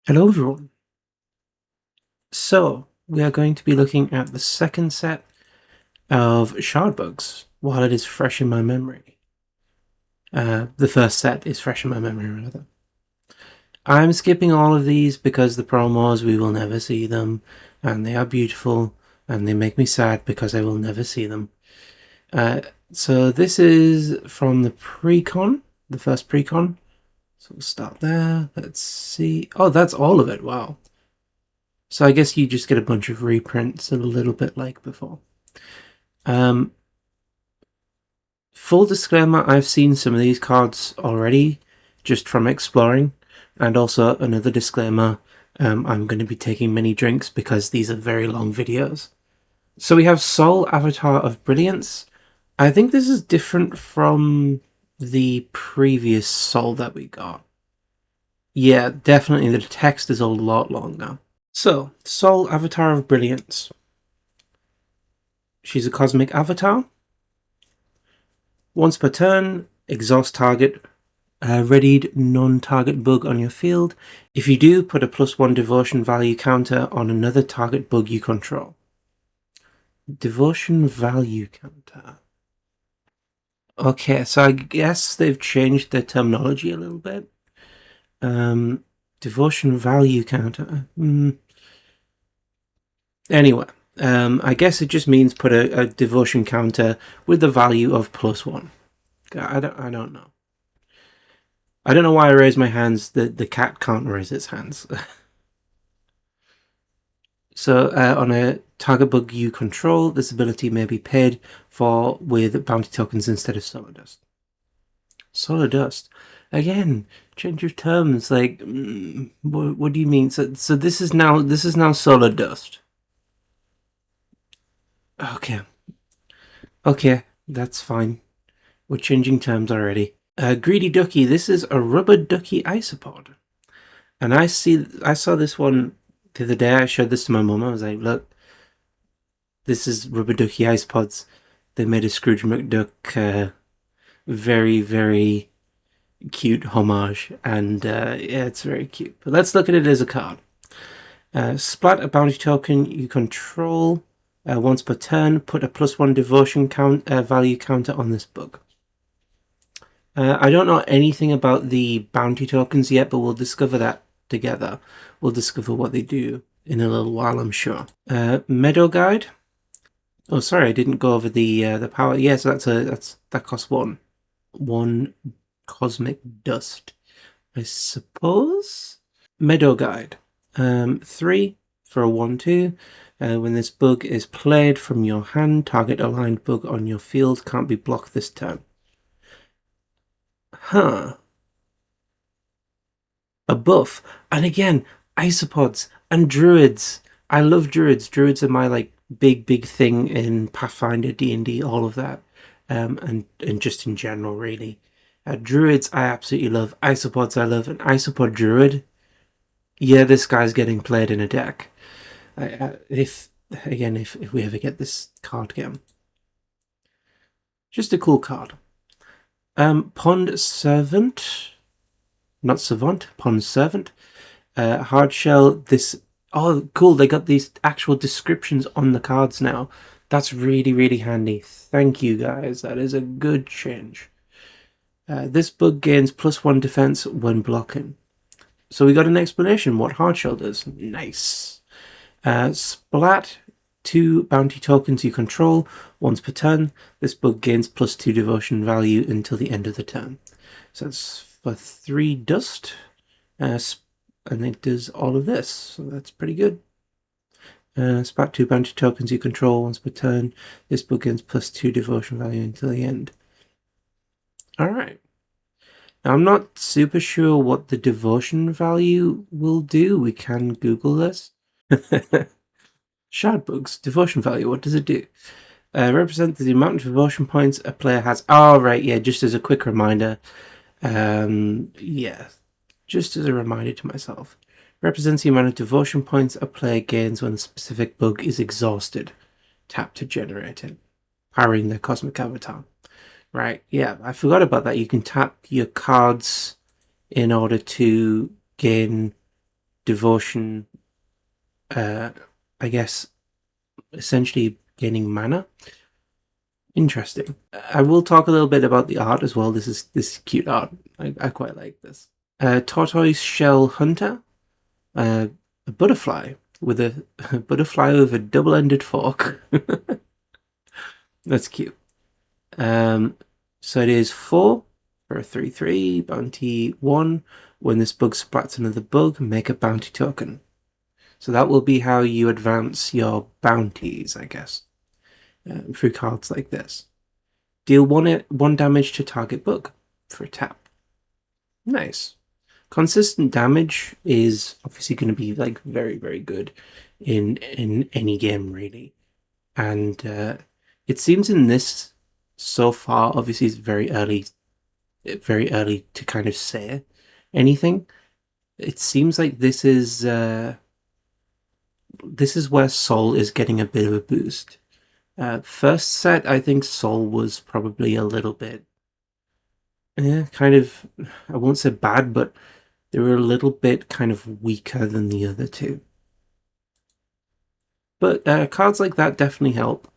Hello everyone. So we are going to be looking at the second set of shard bugs while it is fresh in my memory. The first set is fresh in my memory, rather. I'm skipping all of these because the promos, we will never see them, and they are beautiful, and they make me sad because I will never see them. So this is from the pre-con, the first pre-con. So we'll start there. Let's see. Oh, that's all of it. Wow. So I guess you just get a bunch of reprints, a little bit like before. Full disclaimer, I've seen some of these cards already, just from exploring. And also another disclaimer, I'm going to be taking many drinks because these are very long videos. So we have Sol, Avatar of Brilliance. I think this is different from the previous Sol that we got. Yeah, definitely the text is a lot longer. So, Sol, Avatar of Brilliance. She's a cosmic avatar. Once per turn, exhaust target readied non-target bug on your field. If you do, put a +1 devotion value counter on another target bug you control. Devotion value counter. Okay, so I guess they've changed their terminology a little bit. Devotion value counter. Anyway, I guess it just means put a devotion counter with the value of +1. I don't know. I don't know why I raise my hands. The cat can't raise its hands. So on a target bug you control, this ability may be paid for with bounty tokens instead of solar dust. Solar dust. Again, change your terms. Like, what do you mean? So this is now solar dust. Okay, that's fine. We're changing terms already. Greedy Ducky. This is a rubber ducky isopod, and I saw this one the other day. I showed this to my mum. I was like, look, this is rubber ducky isopods. They made a Scrooge McDuck very, very cute homage, and yeah, it's very cute. But let's look at it as a card. Splat, a bounty token you control once per turn. Put a +1 devotion value counter on this bug. I don't know anything about the bounty tokens yet, but we'll discover that together. We'll discover what they do in a little while, I'm sure. Meadow Guide. Oh, sorry, I didn't go over the power. Yes, that costs one cosmic dust, I suppose. Meadow Guide. 3 for a 1/2. When this bug is played from your hand, target aligned bug on your field can't be blocked this turn. Huh. A buff. And again, isopods and druids. I love druids. Druids are my like big thing in Pathfinder, D&D, all of that. And just in general, really. Druids I absolutely love. Isopods I love. An isopod druid. Yeah, this guy's getting played in a deck. If we ever get this card game. Just a cool card. Pond Servant. Not Savant, Pond Servant. Hard Shell, this... Oh, cool, they got these actual descriptions on the cards now. That's really, really handy. Thank you, guys. That is a good change. This bug gains +1 defense when blocking. So we got an explanation what Hard Shell does. Nice. Splat, 2 bounty tokens you control once per turn. This bug gains +2 devotion value until the end of the turn. So that's for 3 dust. And it does all of this, so that's pretty good. Splat 2 bounty tokens you control once per turn. This bug gains +2 devotion value until the end. Alright. Now, I'm not super sure what the devotion value will do. We can Google this. Shard bugs, devotion value, what does it do? Represents the amount of devotion points a player has. Oh, right, yeah, just as a quick reminder. Yeah, just as a reminder to myself. Represents the amount of devotion points a player gains when a specific bug is exhausted. Tap to generate it. Powering their cosmic avatar. Right, yeah, I forgot about that. You can tap your cards in order to gain devotion, I guess, essentially gaining mana. Interesting. I will talk a little bit about the art as well. This is cute art. I quite like this. Tortoise Shell Hunter, a butterfly with a butterfly with a double-ended fork. That's cute. So it is 4 for a 3/3, bounty 1. When this bug splats another bug, make a bounty token. So that will be how you advance your bounties, I guess, through cards like this. Deal 1 damage to target bug for a tap. Nice. Consistent damage is obviously going to be like very, very good in any game, really. And it seems in this so far, obviously it's very early to kind of say anything. It seems like this is where Sol is getting a bit of a boost. First set, I think Sol was probably a little bit, kind of, I won't say bad, but they were a little bit kind of weaker than the other two. But cards like that definitely help.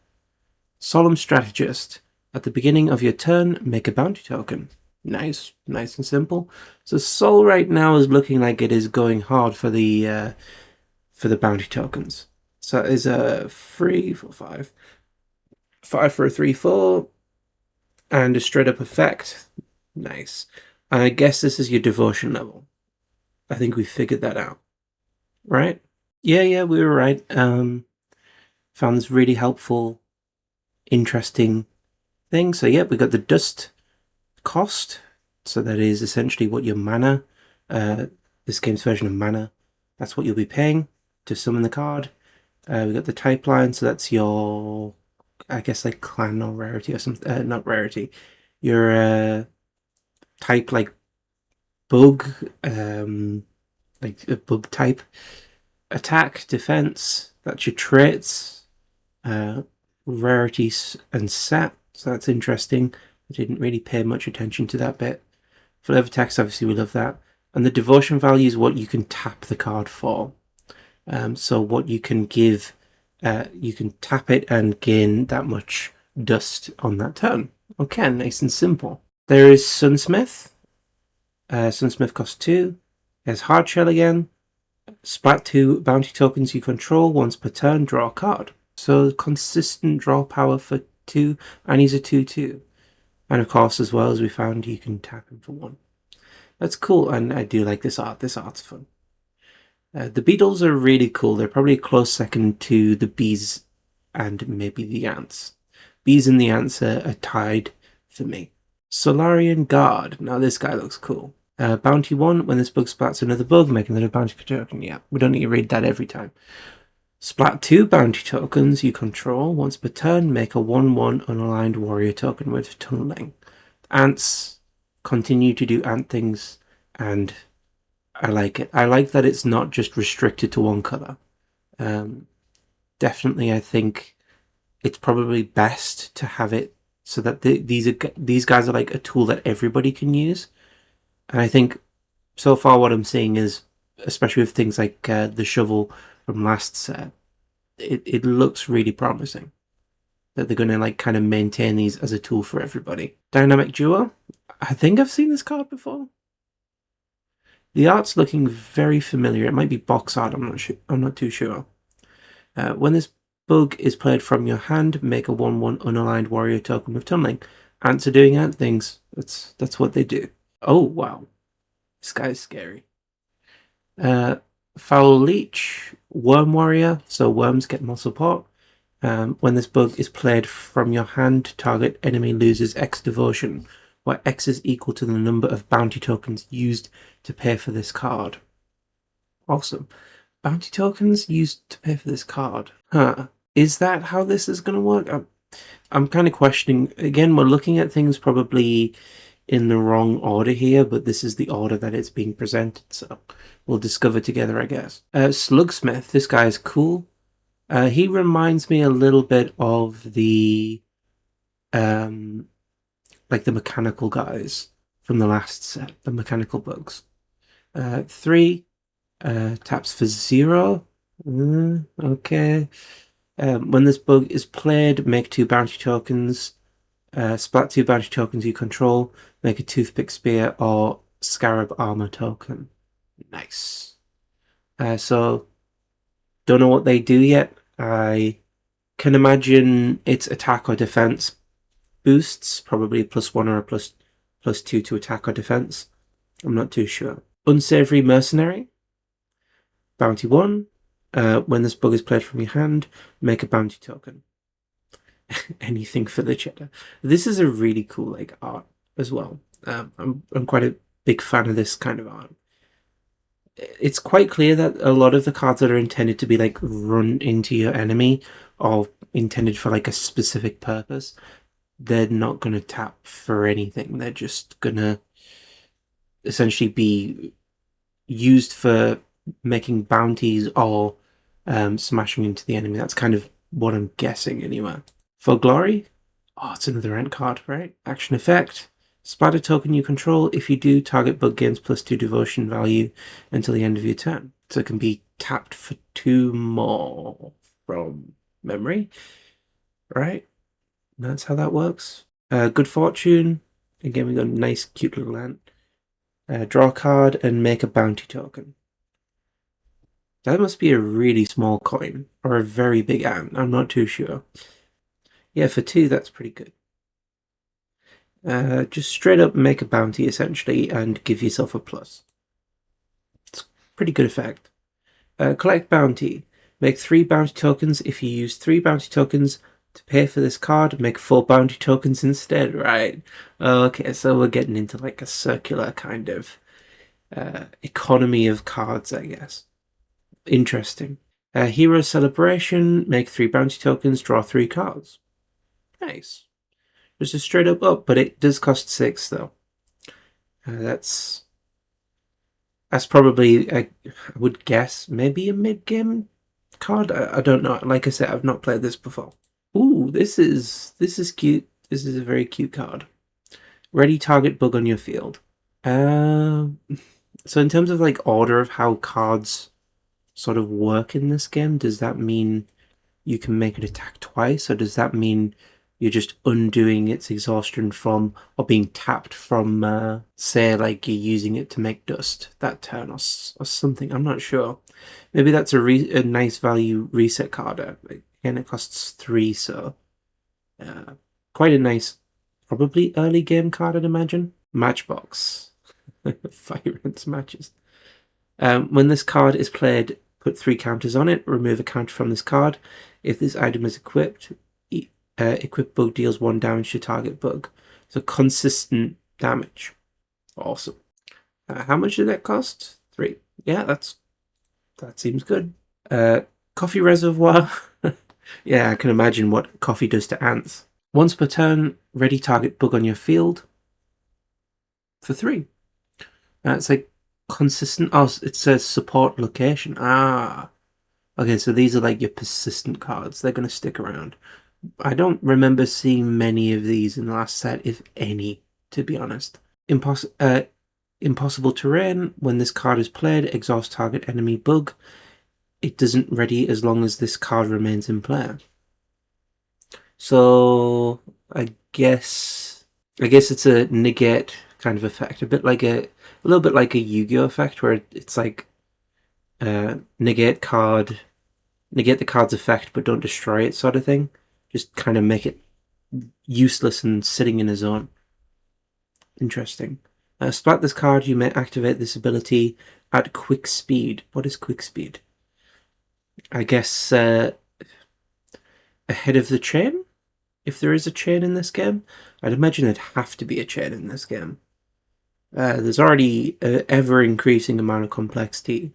Solemn Strategist. At the beginning of your turn, make a bounty token. Nice and simple. So Sol right now is looking like it is going hard for the bounty tokens. So it is a 3 for 5. 5 for a 3/4. And a straight up effect. Nice. And I guess this is your devotion level. I think we figured that out. Right? Yeah, we were right. Found this really helpful, interesting thing. So yeah, we got the dust cost. So that is essentially what your mana, this game's version of mana, that's what you'll be paying to summon the card. We got the type line, so that's your, I guess, like clan or rarity or something. Not rarity. Your type, like bug, like a bug type. Attack, defense. That's your traits, rarities, and set. So that's interesting. I didn't really pay much attention to that bit. Flavor text, obviously, we love that. And the devotion value is what you can tap the card for. So what you can give, you can tap it and gain that much dust on that turn. Okay, nice and simple. There is Sunsmith. Sunsmith costs 2. There's Hardshell again. Splat 2 bounty tokens you control once per turn, draw a card. So consistent draw power for 2, and he's a 2/2. And of course, as well as we found, you can tap him for 1. That's cool, and I do like this art. This art's fun. The beetles are really cool. They're probably a close second to the bees and maybe the ants. Bees and the ants are tied for me. Solarian Guard. Now this guy looks cool. Bounty 1, when this bug splats another bug, make another bounty token. Yeah, we don't need to read that every time. Splat 2 bounty tokens you control. Once per turn, make a 1/1 unaligned warrior token with tunneling. Ants continue to do ant things, and I like it. I like that it's not just restricted to one color. Definitely, I think it's probably best to have it so that these guys are like a tool that everybody can use. And I think so far what I'm seeing is, especially with things like the shovel from last set, it looks really promising that they're going to like kind of maintain these as a tool for everybody. Dynamic Duo. I think I've seen this card before. The art's looking very familiar. It might be box art. I'm not too sure. When this bug is played from your hand, make a 1/1 unaligned warrior token with tunneling. Ants are doing ant things. That's what they do. Oh wow, this guy's scary. Foul Leech, Worm Warrior. So worms get more support. When this bug is played from your hand, target enemy loses X devotion, where X is equal to the number of bounty tokens used to pay for this card. Awesome. Bounty tokens used to pay for this card. Huh. Is that how this is going to work? I'm kind of questioning. Again, we're looking at things probably in the wrong order here, but this is the order that it's being presented, so we'll discover together, I guess. Slugsmith, this guy is cool. He reminds me a little bit of the like the mechanical guys from the last set, the mechanical bugs. 3, Taps for 0. Okay. When this bug is played, make 2 bounty tokens. Splat 2 bounty tokens you control. Make a toothpick spear or scarab armor token. Nice. So, don't know what they do yet. I can imagine it's attack or defense boosts, probably +1 or a +2 to attack or defense. I'm not too sure. Unsavory Mercenary. Bounty 1. When this bug is played from your hand, make a bounty token. Anything for the cheddar. This is a really cool art as well. I'm quite a big fan of this kind of art. It's quite clear that a lot of the cards that are intended to be run into your enemy or intended for a specific purpose, they're not going to tap for anything. They're just going to essentially be used for making bounties or smashing into the enemy. That's kind of what I'm guessing anyway. For Glory, it's another end card, right? Action effect. Splatter token you control. If you do, target bug gains +2 devotion value until the end of your turn. So it can be tapped for 2 more from memory. Right? That's how that works. Good Fortune. Again, we got a nice, cute little ant. Draw a card and make a bounty token. That must be a really small coin or a very big ant. I'm not too sure. Yeah, for 2, that's pretty good. Just straight up make a bounty, essentially, and give yourself a plus. It's a pretty good effect. Collect bounty. Make 3 bounty tokens. If you use 3 bounty tokens to pay for this card, make 4 bounty tokens instead, right? Okay, so we're getting into a circular kind of economy of cards, I guess. Interesting. Hero Celebration. Make 3 bounty tokens, draw 3 cards. Nice. Just a straight up, but it does cost 6 though. That's probably, I would guess, maybe a mid-game card. I don't know. Like I said, I've not played this before. Ooh, this is cute. This is a very cute card. Ready target bug on your field. So in terms of order of how cards sort of work in this game, does that mean you can make it attack twice, or does that mean you're just undoing its exhaustion from, or being tapped from, say, you're using it to make dust that turn or something? I'm not sure. Maybe that's a nice value reset card. Again, it costs 3, so quite a nice, probably early game card, I'd imagine. Matchbox. Fire Ants matches. When this card is played, put 3 counters on it. Remove a counter from this card. If this item is equipped, equipped bug deals 1 damage to target bug. So consistent damage. Awesome. How much did that cost? 3. Yeah, that seems good. Coffee Reservoir. Yeah, I can imagine what coffee does to ants. Once per turn, ready target bug on your field for 3. It's consistent. Oh, it says support location. Okay, so these are your persistent cards. They're going to stick around. I don't remember seeing many of these in the last set, if any, to be honest. Impossible Terrain. When this card is played, exhaust target enemy bug. It doesn't ready as long as this card remains in play. So I guess it's a negate kind of effect, a little bit like a Yu-Gi-Oh effect, where it's negate the card's effect, but don't destroy it, sort of thing. Just kind of make it useless and sitting in a zone. Interesting. Splat this card, you may activate this ability at quick speed. What is quick speed? I guess ahead of the chain? If there is a chain in this game? I'd imagine there'd have to be a chain in this game. There's already an ever-increasing amount of complexity.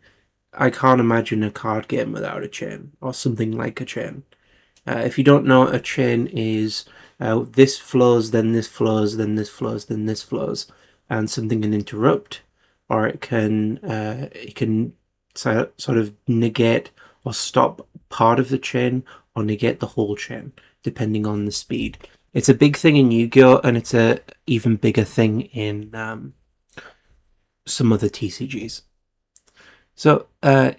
I can't imagine a card game without a chain, or something like a chain. If you don't know what a chain is, this flows, then this flows, then this flows, then this flows, and something can interrupt, or it can sort of negate or stop part of the chain, or negate the whole chain, depending on the speed. It's a big thing in Yu-Gi-Oh, and it's a even bigger thing in some other TCGs. So,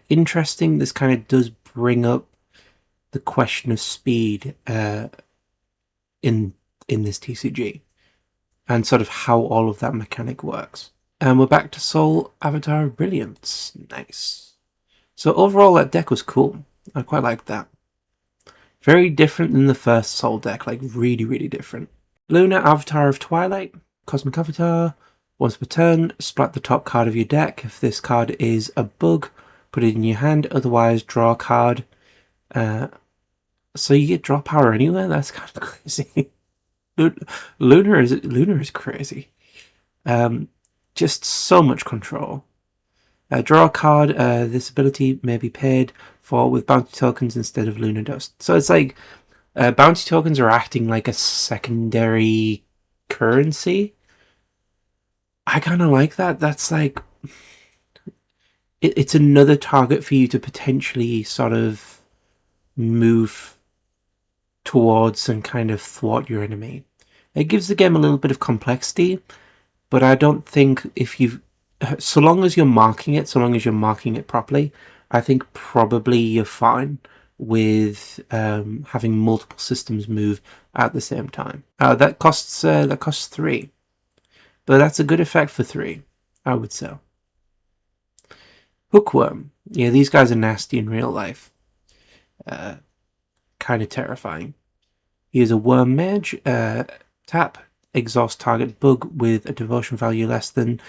interesting, this kind of does bring up the question of speed in this TCG, and sort of how all of that mechanic works. And we're back to Soul Avatar of Brilliance. Nice. So overall, that deck was cool. I quite liked that. Very different than the first Soul deck, like really, really different. Luna, Avatar of Twilight, Cosmic Avatar. Once per turn, splat the top card of your deck. If this card is a bug, put it in your hand. Otherwise, draw a card. So you get draw power anywhere? That's kind of crazy. Luna is crazy. Just so much control. Draw a card. This ability may be paid for with bounty tokens instead of Lunar Dust. So it's like bounty tokens are acting like a secondary currency. I kind of like that. That's like it's another target for you to potentially sort of move towards and kind of thwart your enemy. It gives the game a little bit of complexity, but I don't think so long as you're marking it properly, I think probably you're fine with having multiple systems move at the same time. That costs 3, but that's a good effect for 3, I would say. Hookworm. Yeah, these guys are nasty in real life. Kind of terrifying. He is a worm mage. Tap, exhaust target bug with a devotion value less than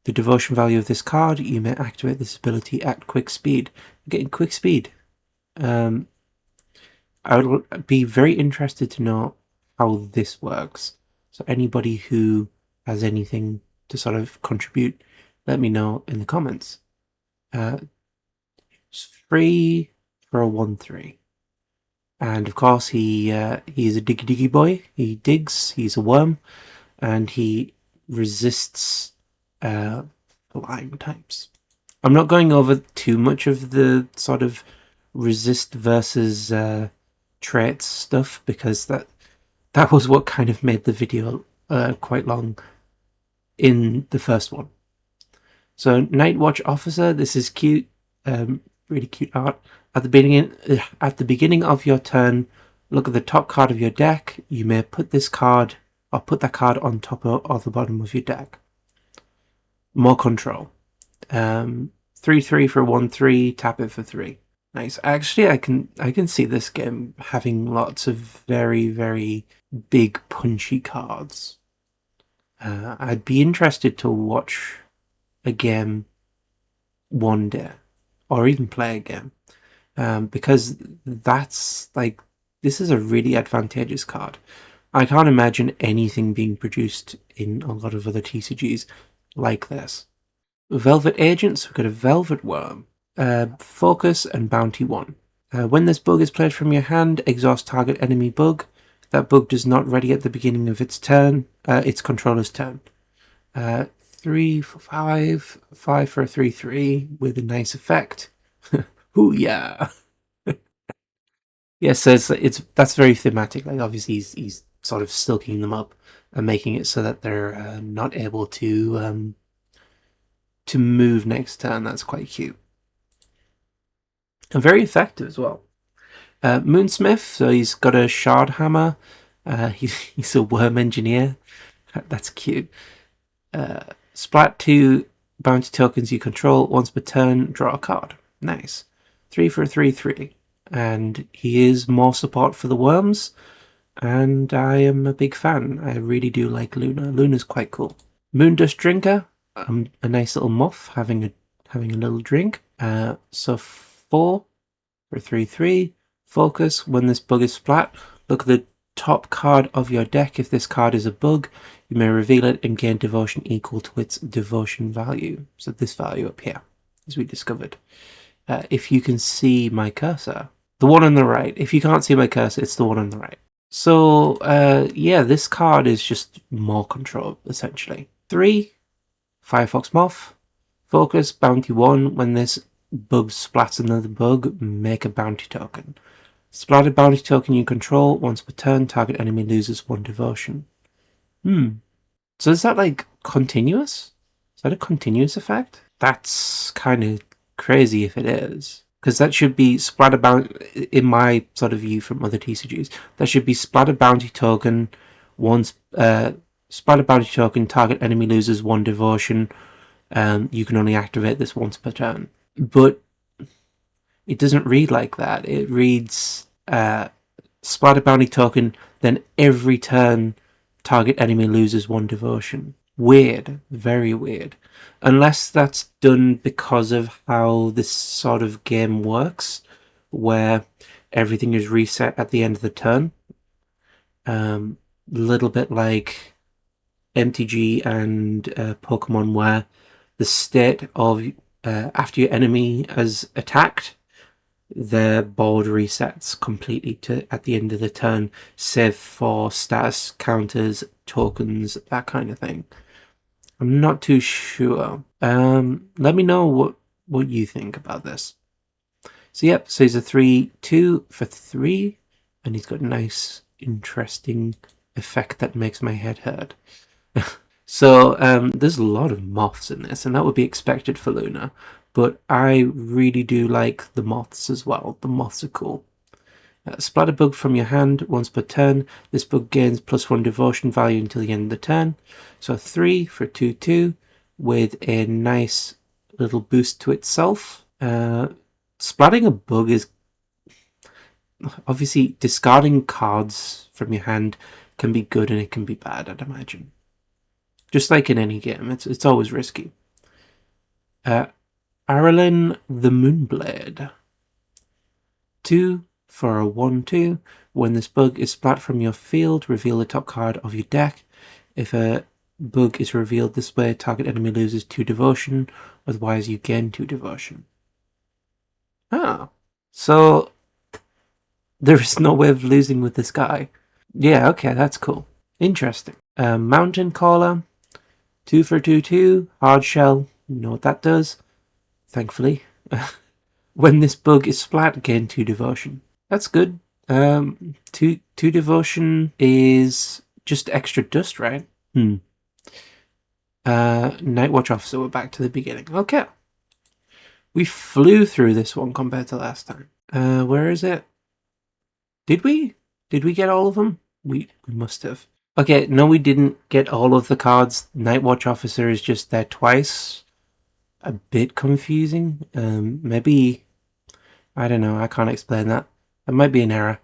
the devotion value of this card. You may activate this ability at quick speed. Getting quick speed. I would be very interested to know how this works. So anybody who has anything to sort of contribute, let me know in the comments. It's free for a 1/3. And of course, he is a diggy boy. He digs. He's a worm, and he resists flying types. I'm not going over too much of the sort of resist versus traits stuff because that was what kind of made the video quite long in the first one. So Night Watch Officer. This is cute. Really cute art. At the beginning of your turn, look at the top card of your deck. You may put this card or put that card on top or the bottom of your deck. More control. 3/3 for 1/3. Tap it for 3. Nice. Actually, I can see this game having lots of very, very big punchy cards. I'd be interested to watch a game one day, or even play a game. Because that's like, this is a really advantageous card. I can't imagine anything being produced in a lot of other TCGs like this. Velvet Agents, we've got a Velvet Worm, Focus and Bounty 1. When this bug is played from your hand, exhaust target enemy bug. That bug does not ready at the beginning of its turn, its controller's turn. 3 for 5, 5 for a 3/3 with a nice effect. Ooh, yeah. Yes, so that's very thematic. Like, obviously, he's sort of silking them up and making it so that they're not able to move next turn. That's quite cute and very effective as well. Moonsmith, so he's got a shard hammer. He's a worm engineer. That's cute. Splat 2 bounty tokens you control. Once per turn, draw a card. Nice. 3 for a 3/3. And he is more support for the worms. And I am a big fan. I really do like Luna. Luna's quite cool. Moondust Drinker. A nice little moth having a little drink. So 4 for 3/3. Focus. When this bug is splat, look at the top card of your deck. If this card is a bug, you may reveal it and gain devotion equal to its devotion value. So this value up here, as we discovered. If you can see my cursor, the one on the right. If you can't see my cursor, it's the one on the right. So yeah, this card is just more control, essentially. 3, Firefox Moth. Focus, Bounty 1. When this bug splats another bug, make a bounty token. Splat a bounty token you control. Once per turn, target enemy loses 1 devotion. So is that like continuous? Is that a continuous effect? That's kind of crazy if it is. Because that should be splatter bounty, in my sort of view from other TCGs, that should be splatter bounty token, once, splatter bounty token, target enemy loses 1 devotion, you can only activate this once per turn. But it doesn't read like that. It reads, splatter bounty token, then every turn, target enemy loses 1 devotion. Weird. Very weird. Unless that's done because of how this sort of game works, where everything is reset at the end of the turn. Little bit like MTG and Pokemon, where the state of after your enemy has attacked, their board resets completely to at the end of the turn, save for status counters, tokens, that kind of thing. I'm not too sure. Let me know what you think about this. So yep, so he's a 3/2 for 3, and he's got a nice, interesting effect that makes my head hurt. So there's a lot of moths in this, and that would be expected for Luna, but I really do like the moths as well. The moths are cool. Splatter bug from your hand once per turn. This bug gains +1 devotion value until the end of the turn. So 3 for 2/2 with a nice little boost to itself. Splatting a bug is obviously discarding cards from your hand can be good and it can be bad, I'd imagine. Just like in any game, it's always risky. Aralen the Moonblade. 2 for a 1/2. When this bug is splat from your field, reveal the top card of your deck. If a bug is revealed this way, target enemy loses 2 devotion, otherwise you gain 2 devotion. Ah, so there is no way of losing with this guy. Yeah, okay, that's cool. Interesting. Mountain Caller, 2 for 2/2, hard shell. You know what that does, thankfully. When this bug is splat, gain 2 devotion. That's good. 2 devotion is just extra dust, right? Nightwatch Officer, we're back to the beginning. Okay. We flew through this one compared to last time. Where is it? Did we? Did we get all of them? We must have. Okay, no, we didn't get all of the cards. Nightwatch Officer is just there twice. A bit confusing. Maybe, I don't know, I can't explain that. It might be an error.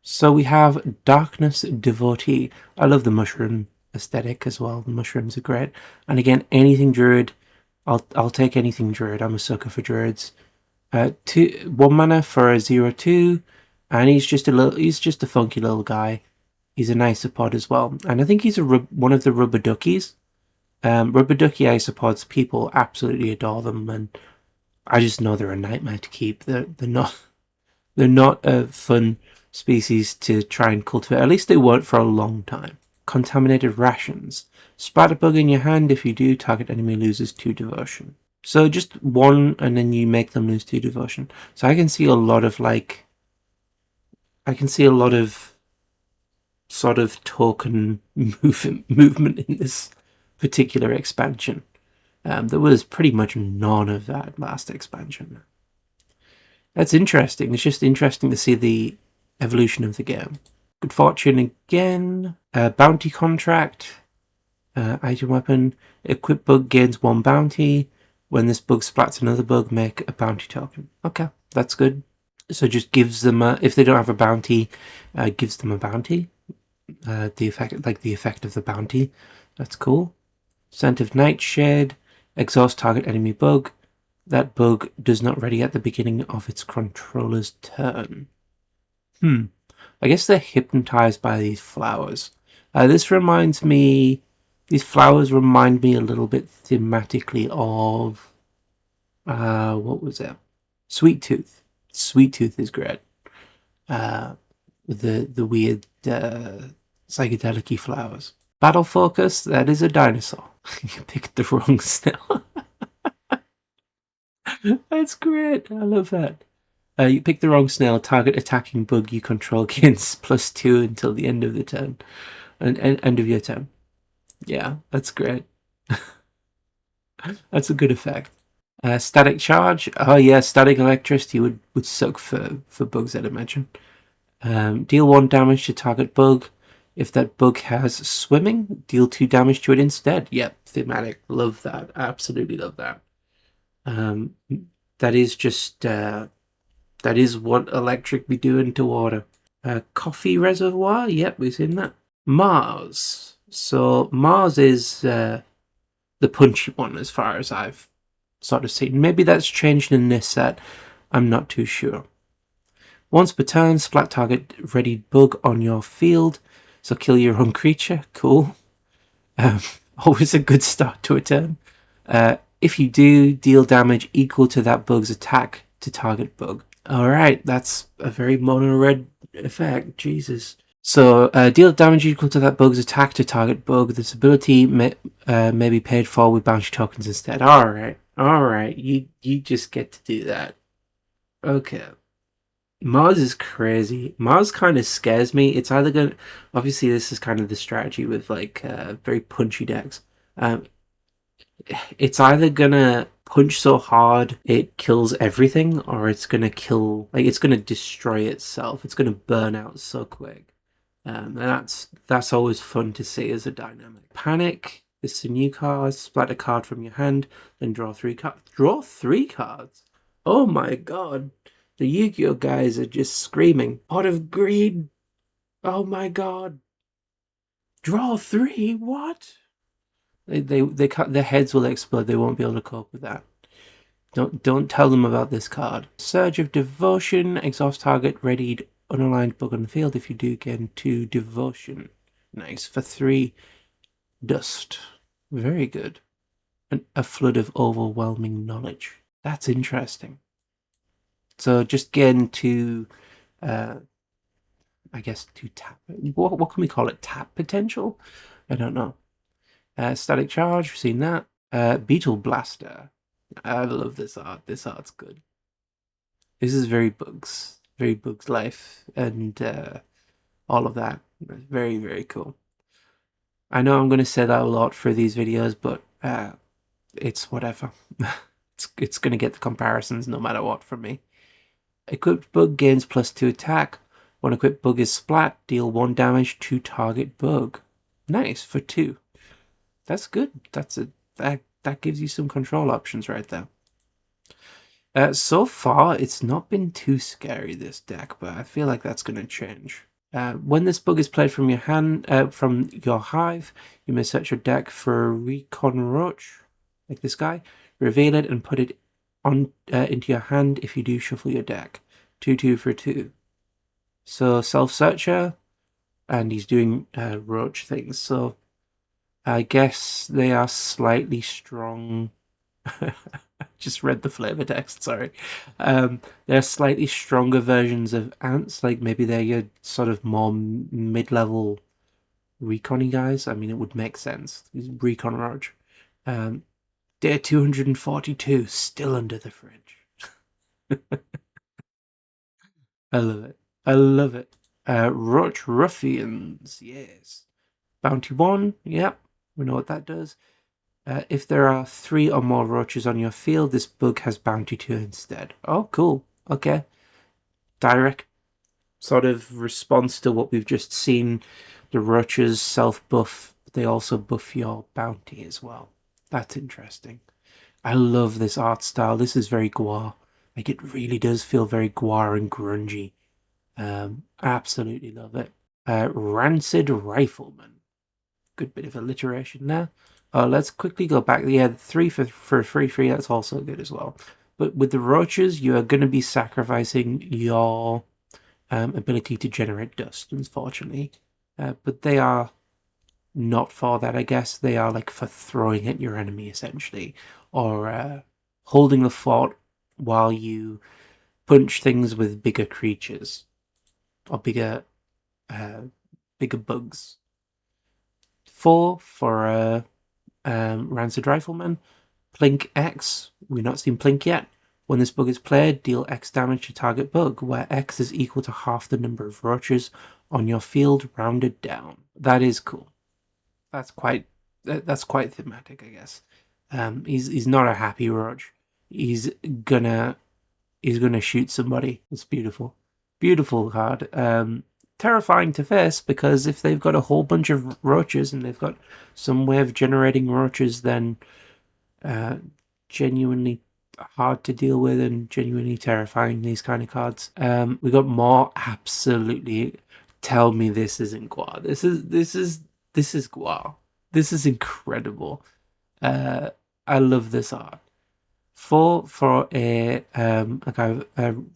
So we have Darkness Devotee. I love the mushroom aesthetic as well. The mushrooms are great. And again, anything druid, I'll take anything druid. I'm a sucker for druids. 1 mana for a 0/2, and he's just a funky little guy. He's a nice Isopod as well, and I think he's one of the rubber duckies. Rubber ducky isopods, people absolutely adore them, and I just know they're a nightmare to keep. They're not a fun species to try and cultivate. At least they weren't for a long time. Contaminated Rations. Splatter bug in your hand. If you do, target enemy loses 2 devotion. So just 1, and then you make them lose 2 devotion. So I can see a lot of sort of token movement in this particular expansion. There was pretty much none of that last expansion. That's interesting. It's just interesting to see the evolution of the game. Good Fortune again. Bounty Contract. Item Weapon. Equip bug gains 1 bounty. When this bug splats another bug, make a bounty token. Okay, that's good. So just gives them if they don't have a bounty, gives them a bounty. The effect of the bounty. That's cool. Scent of Nightshade. Exhaust target enemy bug. That bug does not ready at the beginning of its controller's turn. I guess they're hypnotized by these flowers. These flowers remind me a little bit thematically of, what was it? Sweet Tooth. Sweet Tooth is great. The weird psychedelic-y flowers. Battle Focus, that is a dinosaur. You picked the wrong snail. That's great. I love that. You pick the wrong snail. Target attacking bug you control gains +2 until the end of the turn. And end of your turn. Yeah, that's great. That's a good effect. Static charge. Oh yeah, static electricity would suck for bugs, I'd imagine. Deal 1 damage to target bug. If that bug has swimming, deal 2 damage to it instead. Yep, thematic. Love that. Absolutely love that. Um, that is just that is what electric be doing to water. Coffee reservoir. Yep, we've seen that. Mars. So Mars is the punchy one, as far as I've sort of seen. Maybe that's changed in this set. I'm not too sure. Once per turn, splat target ready bug on your field. So kill your own creature. Cool. Always a good start to a turn. If you do, deal damage equal to that bug's attack to target bug. Alright, that's a very mono red effect. Jesus. So, deal damage equal to that bug's attack to target bug. This ability may be paid for with bounty tokens instead. Alright. You just get to do that. Okay. Mars is crazy. Mars kind of scares me. It's either going to... Obviously, this is kind of the strategy with, like, very punchy decks. It's either going to punch so hard it kills everything, or it's going to kill... Like, it's going to destroy itself. It's going to burn out so quick. And that's always fun to see as a dynamic. Panic. This is a new card. Splat a card from your hand, then draw 3 cards. Draw 3 cards? Oh my god. The Yu-Gi-Oh guys are just screaming. Pot of Greed. Oh my god. Draw 3? What? They cut their heads will explode. They won't be able to cope with that. Don't tell them about this card. Surge of Devotion. Exhaust target readied unaligned bug on the field. If you do, gain 2 Devotion. Nice. For 3 dust. Very good. And a flood of overwhelming knowledge. That's interesting. So just gain 2, I guess 2 tap. What can we call it? Tap potential? I don't know. Static charge. We've seen that. Beetle Blaster. I love this art. This art's good. This is very Bugs life, and all of that. Very, very cool. I know I'm going to say that a lot for these videos, but it's whatever. it's going to get the comparisons no matter what from me. Equipped bug gains +2 attack. When equipped bug is splat, deal 1 damage to target bug. Nice, for 2. That's good. That gives you some control options right there. So far, it's not been too scary, this deck, but I feel like that's going to change. When this bug is played from your hand, from your hive, you may search your deck for a Recon Roach, like this guy. Reveal it and put it on into your hand. If you do, shuffle your deck. 2/2 for 2. So self-searcher, and he's doing roach things. So I guess they are slightly strong. Just read the flavor text, sorry. They're slightly stronger versions of ants, like maybe they're your sort of more mid-level recon-y guys. I mean, it would make sense. Recon Roach. Day 242, still under the fridge. I love it. I love it. Roach Ruffians, yes. Bounty 1, yep, we know what that does. If there are 3 or more roaches on your field, this bug has bounty 2 instead. Oh, cool. Okay. Direct sort of response to what we've just seen. The roaches self-buff. They also buff your bounty as well. That's interesting. I love this art style. This is very Gwar. Like, it really does feel very Gwar and grungy. Absolutely love it. Rancid Rifleman. Good bit of alliteration there. Let's quickly go back. Yeah, 3 for free. That's also good as well. But with the roaches, you are going to be sacrificing your ability to generate dust, unfortunately. But they are not for that, I guess. They are like for throwing at your enemy, essentially. Or holding the fort while you punch things with bigger creatures. Or bigger bugs. 4 for Rancid Rifleman. Plink X. We've not seen Plink yet. When this bug is played, deal X damage to target bug, where X is equal to half the number of roaches on your field, rounded down. That is cool. That's quite thematic, I guess. He's not a happy roach. he's gonna shoot somebody. It's beautiful. Beautiful card. Terrifying to face, because if they've got a whole bunch of roaches and they've got some way of generating roaches, then genuinely hard to deal with and genuinely terrifying, these kind of cards. We got more. Absolutely. Tell me this isn't Gua. This is Gua. This is incredible. I love this art. 4 for a guy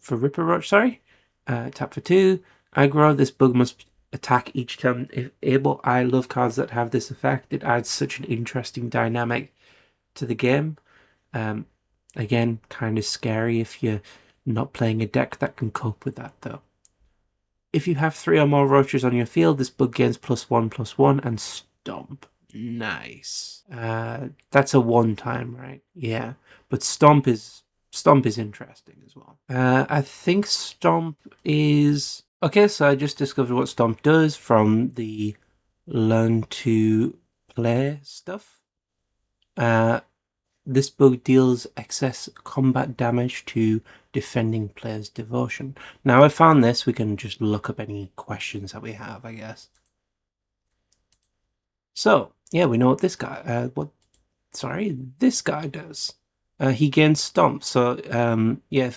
for Ripper Roach, sorry. Tap for 2. Aggro. This bug must attack each turn if able. I love cards that have this effect. It adds such an interesting dynamic to the game. Again, kind of scary if you're not playing a deck that can cope with that, though. If you have 3 or more roaches on your field, this bug gains +1/+1 and stomp. Nice. That's a 1-time, right? Yeah, but stomp is interesting as well. I think stomp is okay. So I just discovered what stomp does from the learn to play stuff. This bug deals excess combat damage to defending players' devotion. Now I found this. We can just look up any questions that we have, I guess. So yeah, we know what this guy. This guy does. He gains stomp. So yeah,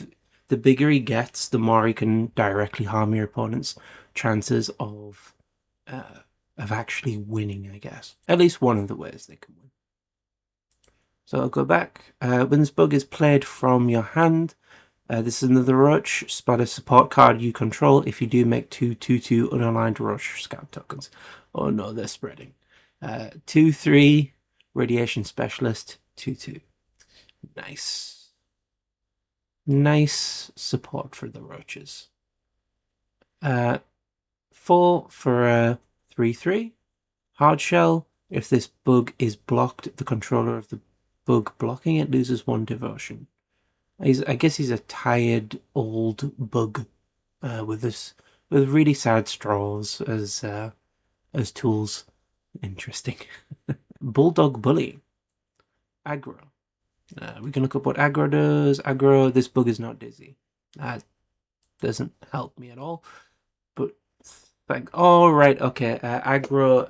the bigger he gets, the more he can directly harm your opponent's chances of actually winning, I guess. At least one of the ways they can win. So I'll go back. When this bug is played from your hand, this is another Roach. Spot a support card you control. If you do, make 2 2/2 unaligned Roach scout tokens. Oh no, they're spreading. 2/3 Radiation Specialist 2/2. Nice. Nice support for the Roaches. 4 for a 3/3 Hard Shell. If this bug is blocked, the controller of the bug blocking it loses 1 devotion. I guess he's a tired old bug with really sad straws as tools. Interesting. Bulldog Bully. Aggro. We can look up what aggro does. Aggro, this bug is not dizzy. That doesn't help me at all. But oh, right, okay. Aggro,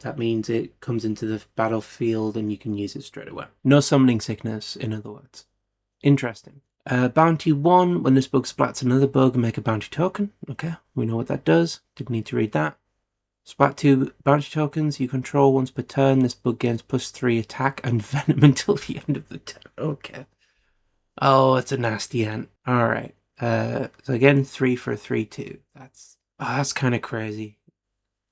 that means it comes into the battlefield and you can use it straight away. No summoning sickness, in other words. Interesting. Bounty 1, when this bug splats another bug, make a bounty token. Okay, we know what that does. Didn't need to read that. Splat 2 bounty tokens you control once per turn. This bug gains +3 attack and venom until the end of the turn. Okay. Oh, it's a nasty ant. Alright. So again, 3 for a 3/2. That's kind of crazy.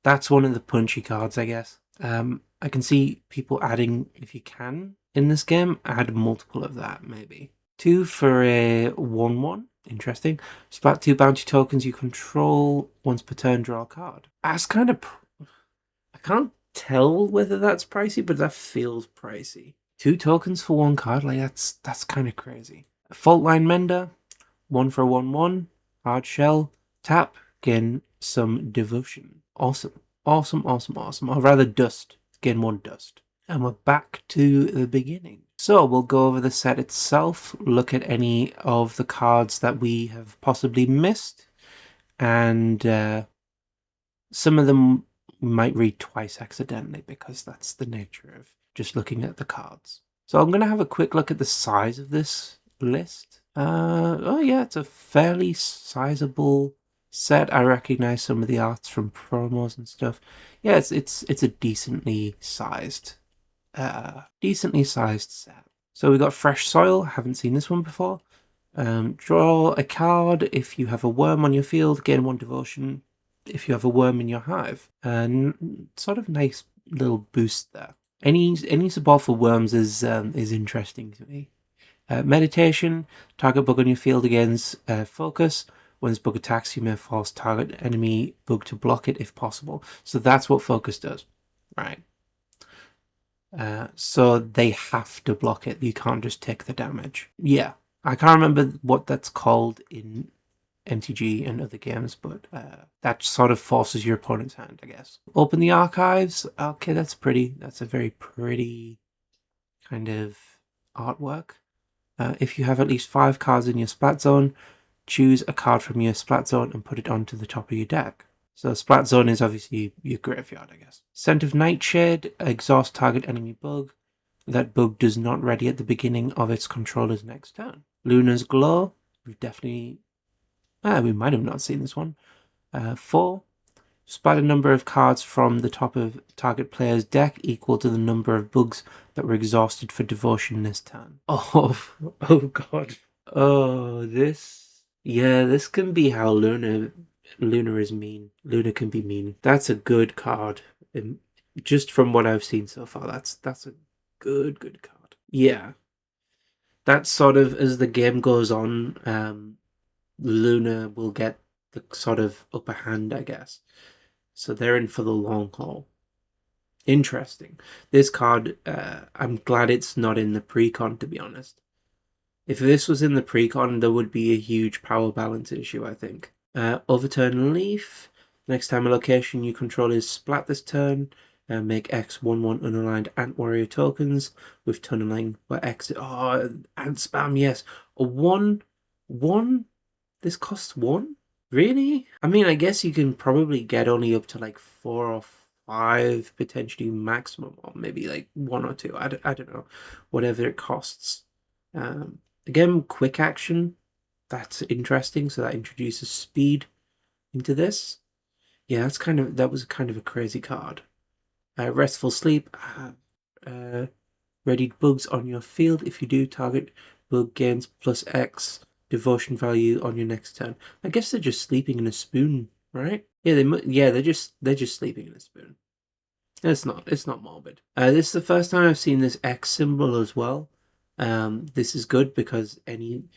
That's one of the punchy cards, I guess. I can see people adding, if you can, in this game, add multiple of that, maybe. 2 for a 1/1. Interesting. Splat 2 bounty tokens you control once per turn, draw a card. That's kind of... I can't tell whether that's pricey, but that feels pricey. 2 tokens for 1 card, like that's kind of crazy. Fault Line Mender, 1 for a 1/1. Hard Shell. Tap, gain some devotion. Awesome. Awesome, awesome, awesome. Or rather dust. Gain 1 dust. And we're back to the beginning. So we'll go over the set itself, look at any of the cards that we have possibly missed, and some of them we might read twice accidentally because that's the nature of just looking at the cards. So I'm going to have a quick look at the size of this list. Oh yeah, it's a fairly sizable set. I recognize some of the arts from promos and stuff. Yeah, it's a decently sized set. So we got Fresh Soil. Haven't seen this one before. Draw a card. If you have a worm on your field, gain 1 devotion. If you have a worm in your hive, sort of nice little boost there. Any support for worms is interesting to me. Meditation. Target bug on your field gains focus. When this bug attacks, you may force target enemy bug to block it if possible. So that's what focus does, right? So they have to block it. You can't just take the damage. Yeah, I can't remember what that's called in MTG and other games, but that sort of forces your opponent's hand, I guess. Open the archives. Okay, that's pretty. That's a very pretty kind of artwork. If you have at least 5 cards in your Splat Zone, choose a card from your Splat Zone and put it onto the top of your deck. So Splat Zone is obviously your graveyard, I guess. Scent of Nightshade, exhaust target enemy bug. That bug does not ready at the beginning of its controller's next turn. Luna's Glow, we've definitely... we might have not seen this one. 4. Splat a number of cards from the top of target player's deck equal to the number of bugs that were exhausted for devotion this turn. Oh god. Oh, this... Yeah, this can be how Luna is mean. Luna can be mean. That's a good card. Just from what I've seen so far, that's a good card. Yeah. That's sort of, as the game goes on, Luna will get the sort of upper hand, I guess. So they're in for the long haul. Interesting. This card, I'm glad it's not in the precon, to be honest. If this was in the precon, there would be a huge power balance issue, I think. Overturn Leaf. Next time a location you control is splat this turn, make X 1/1 unaligned Ant Warrior tokens with tunneling where X... Oh, Ant Spam, yes. A 1/1? This costs 1? Really? I mean, I guess you can probably get only up to like 4 or 5 potentially maximum, or maybe like 1 or 2. I don't know. Whatever it costs. Again, quick action. That's interesting. So that introduces speed into this. Yeah, that was kind of a crazy card. Restful Sleep. Readied bugs on your field. If you do, target bug gains plus X devotion value on your next turn. I guess they're just sleeping in a spoon, right? Yeah, they're just sleeping in a spoon. It's not morbid. This is the first time I've seen this X symbol as well. This is good because in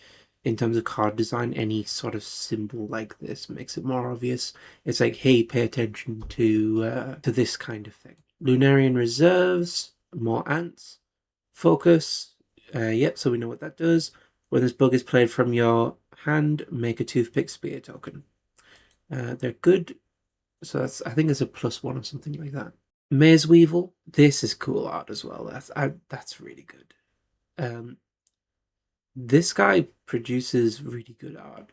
terms of card design, any sort of symbol like this makes it more obvious. It's like, hey, pay attention to this kind of thing. Lunarian Reserves, more ants. Focus. Yep, so we know what that does. When this bug is played from your hand, make a Toothpick Spear token. They're good. So I think it's a +1 or something like that. Maze Weevil. This is cool art as well. That's really good. This guy produces really good art.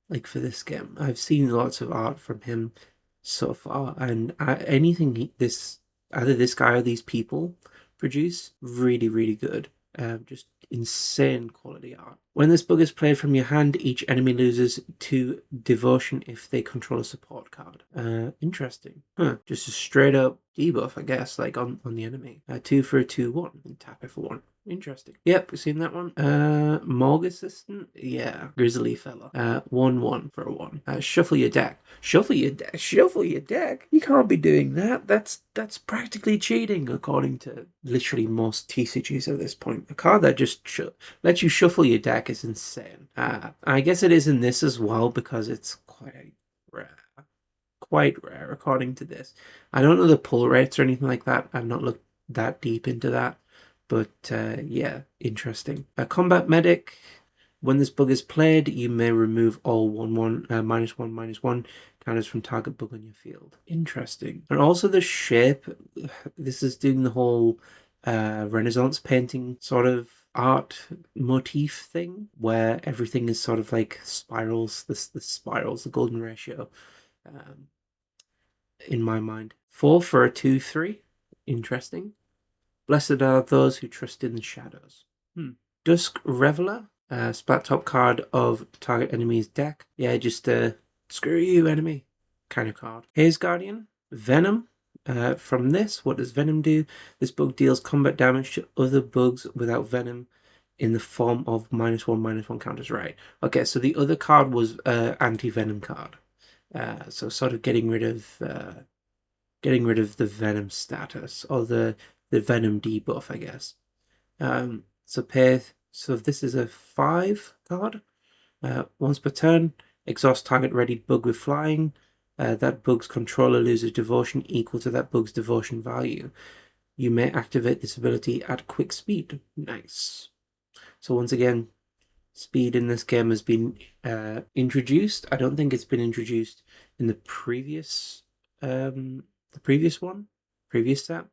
Like for this game, I've seen lots of art from him so far, and anything either this guy or these people produce, really good. Just insane quality art. When this bug is played from your hand, each enemy loses 2 devotion if they control a support card. Interesting. Just a straight up debuff, I guess, like on the enemy. 2 for a 2/1 and tap it for 1. Interesting. Yep, we've seen that one. Morgue Assistant? Yeah. Grizzly fella. 1/1 for a 1. Shuffle your deck. Shuffle your deck? You can't be doing that. That's practically cheating, according to literally most TCGs at this point. A card that just lets you shuffle your deck is insane. I guess it is in this as well because it's quite rare according to this. I don't know the pull rates or anything like that. I've not looked that deep into that. But yeah, interesting. A Combat Medic. When this bug is played, you may remove all -1/-1 counters from target bug on your field. Interesting. And also the shape. This is doing the whole Renaissance painting sort of art motif thing, where everything is sort of like spirals. The spirals, the golden ratio. In my mind, 4 for a 2/3. Interesting. Blessed are those who trust in the shadows. Dusk Reveler, splat top card of target enemy's deck. Yeah, just screw you, enemy kind of card. Haze Guardian, Venom. From this, what does Venom do? This bug deals combat damage to other bugs without Venom in the form of -1/-1 counters. Right. Okay, so the other card was anti-Venom card. So sort of getting rid of the Venom status, or the Venom debuff, I guess. So this is a 5 card. Once per turn, exhaust target readied bug with flying. That bug's controller loses devotion equal to that bug's devotion value. You may activate this ability at quick speed. Nice. So once again, speed in this game has been introduced. I don't think it's been introduced in the previous set.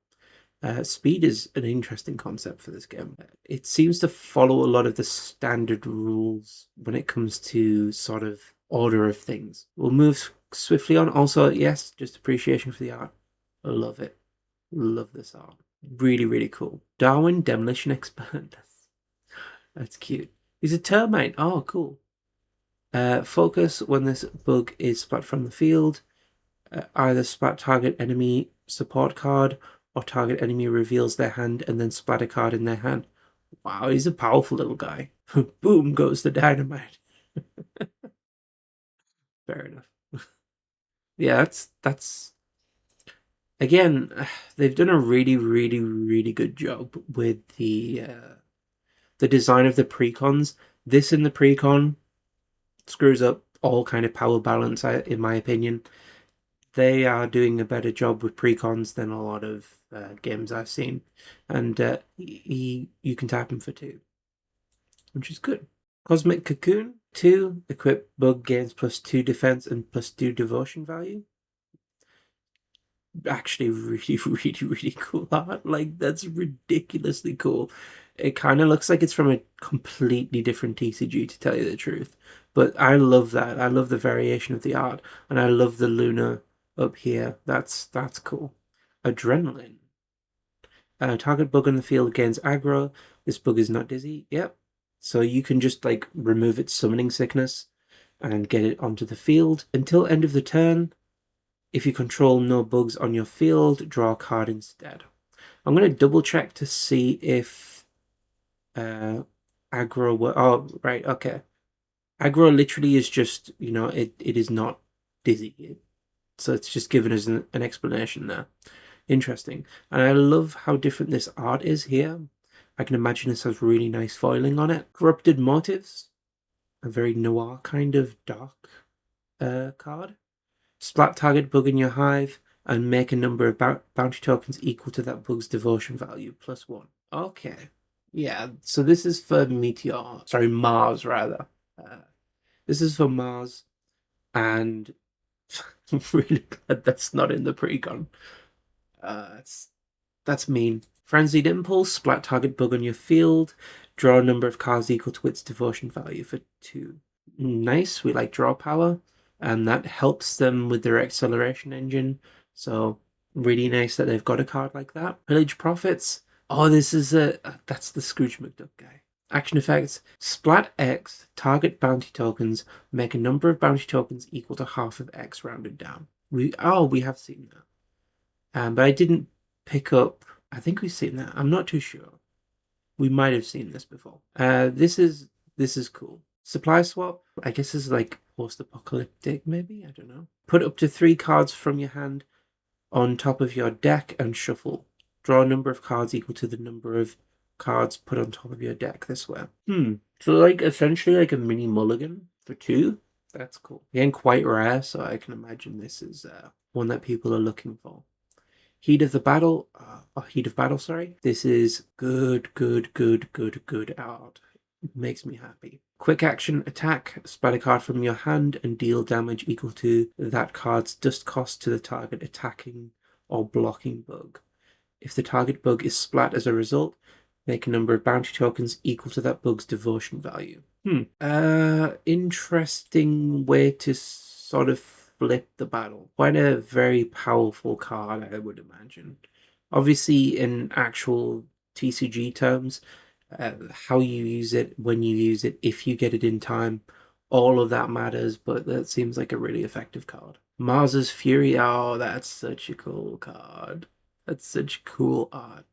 Speed is an interesting concept for this game. It seems to follow a lot of the standard rules when it comes to sort of order of things. We'll move swiftly on. Also, yes, just appreciation for the art. I love it. Love this art. Really, really cool. Darwin Demolition Expert. That's cute. He's a termite. Oh, cool. Focus when this bug is splat from the field. Either splat target enemy support card or target enemy reveals their hand and then splat a card in their hand. Wow, he's a powerful little guy. Boom goes the dynamite. Fair enough. Yeah, that's again, they've done a really, really, really good job with the design of the precons. This in the precon screws up all kind of power balance, in my opinion. They are doing a better job with precons than a lot of games I've seen, and you can tap him for 2, which is good. Cosmic Cocoon 2, equip bug gains +2 defense and +2 devotion value. Actually, really, really, really cool art. Like, that's ridiculously cool. It kind of looks like it's from a completely different TCG, to tell you the truth. But I love that. I love the variation of the art, and I love the Luna up here. That's cool. Adrenaline. Target bug on the field gains aggro. This bug is not dizzy. Yep. So you can just like remove its summoning sickness and get it onto the field. Until end of the turn, if you control no bugs on your field, draw a card instead. I'm going to double check to see if aggro... Oh, right, okay. Aggro literally is just, it is not dizzy. So it's just given us an explanation there. Interesting. And I love how different this art is here. I can imagine this has really nice foiling on it. Corrupted Motives. A very noir kind of dark card. Splat target bug in your hive and make a number of bounty tokens equal to that bug's devotion value +1. Okay. Yeah, so this is for Mars rather. This is for Mars, and I'm really glad that's not in the precon. That's mean. Frenzied Impulse, splat target bug on your field, draw a number of cards equal to its devotion value for 2. Nice, we like draw power, and that helps them with their acceleration engine, so really nice that they've got a card like that. Pillage Profits. Oh, this is that's the Scrooge McDuck guy. Action effects: splat X, target bounty tokens, make a number of bounty tokens equal to half of X rounded down. We have seen that. But I didn't pick up. I think we've seen that. I'm not too sure. We might have seen this before. This is cool. Supply swap. I guess this is like post-apocalyptic, maybe. I don't know. Put up to 3 cards from your hand on top of your deck and shuffle. Draw a number of cards equal to the number of cards put on top of your deck this way. So like essentially like a mini mulligan for 2. That's cool. Again, quite rare, so I can imagine this is one that people are looking for. Heat of Battle, sorry. This is good art. It makes me happy. Quick action attack, splat a card from your hand and deal damage equal to that card's dust cost to the target attacking or blocking bug. If the target bug is splat as a result, make a number of bounty tokens equal to that bug's devotion value. Interesting way to sort of flip the battle. Quite a very powerful card, I would imagine. Obviously, in actual TCG terms, how you use it, when you use it, if you get it in time, all of that matters, but that seems like a really effective card. Mars's Fury, oh, that's such a cool card. That's such cool art.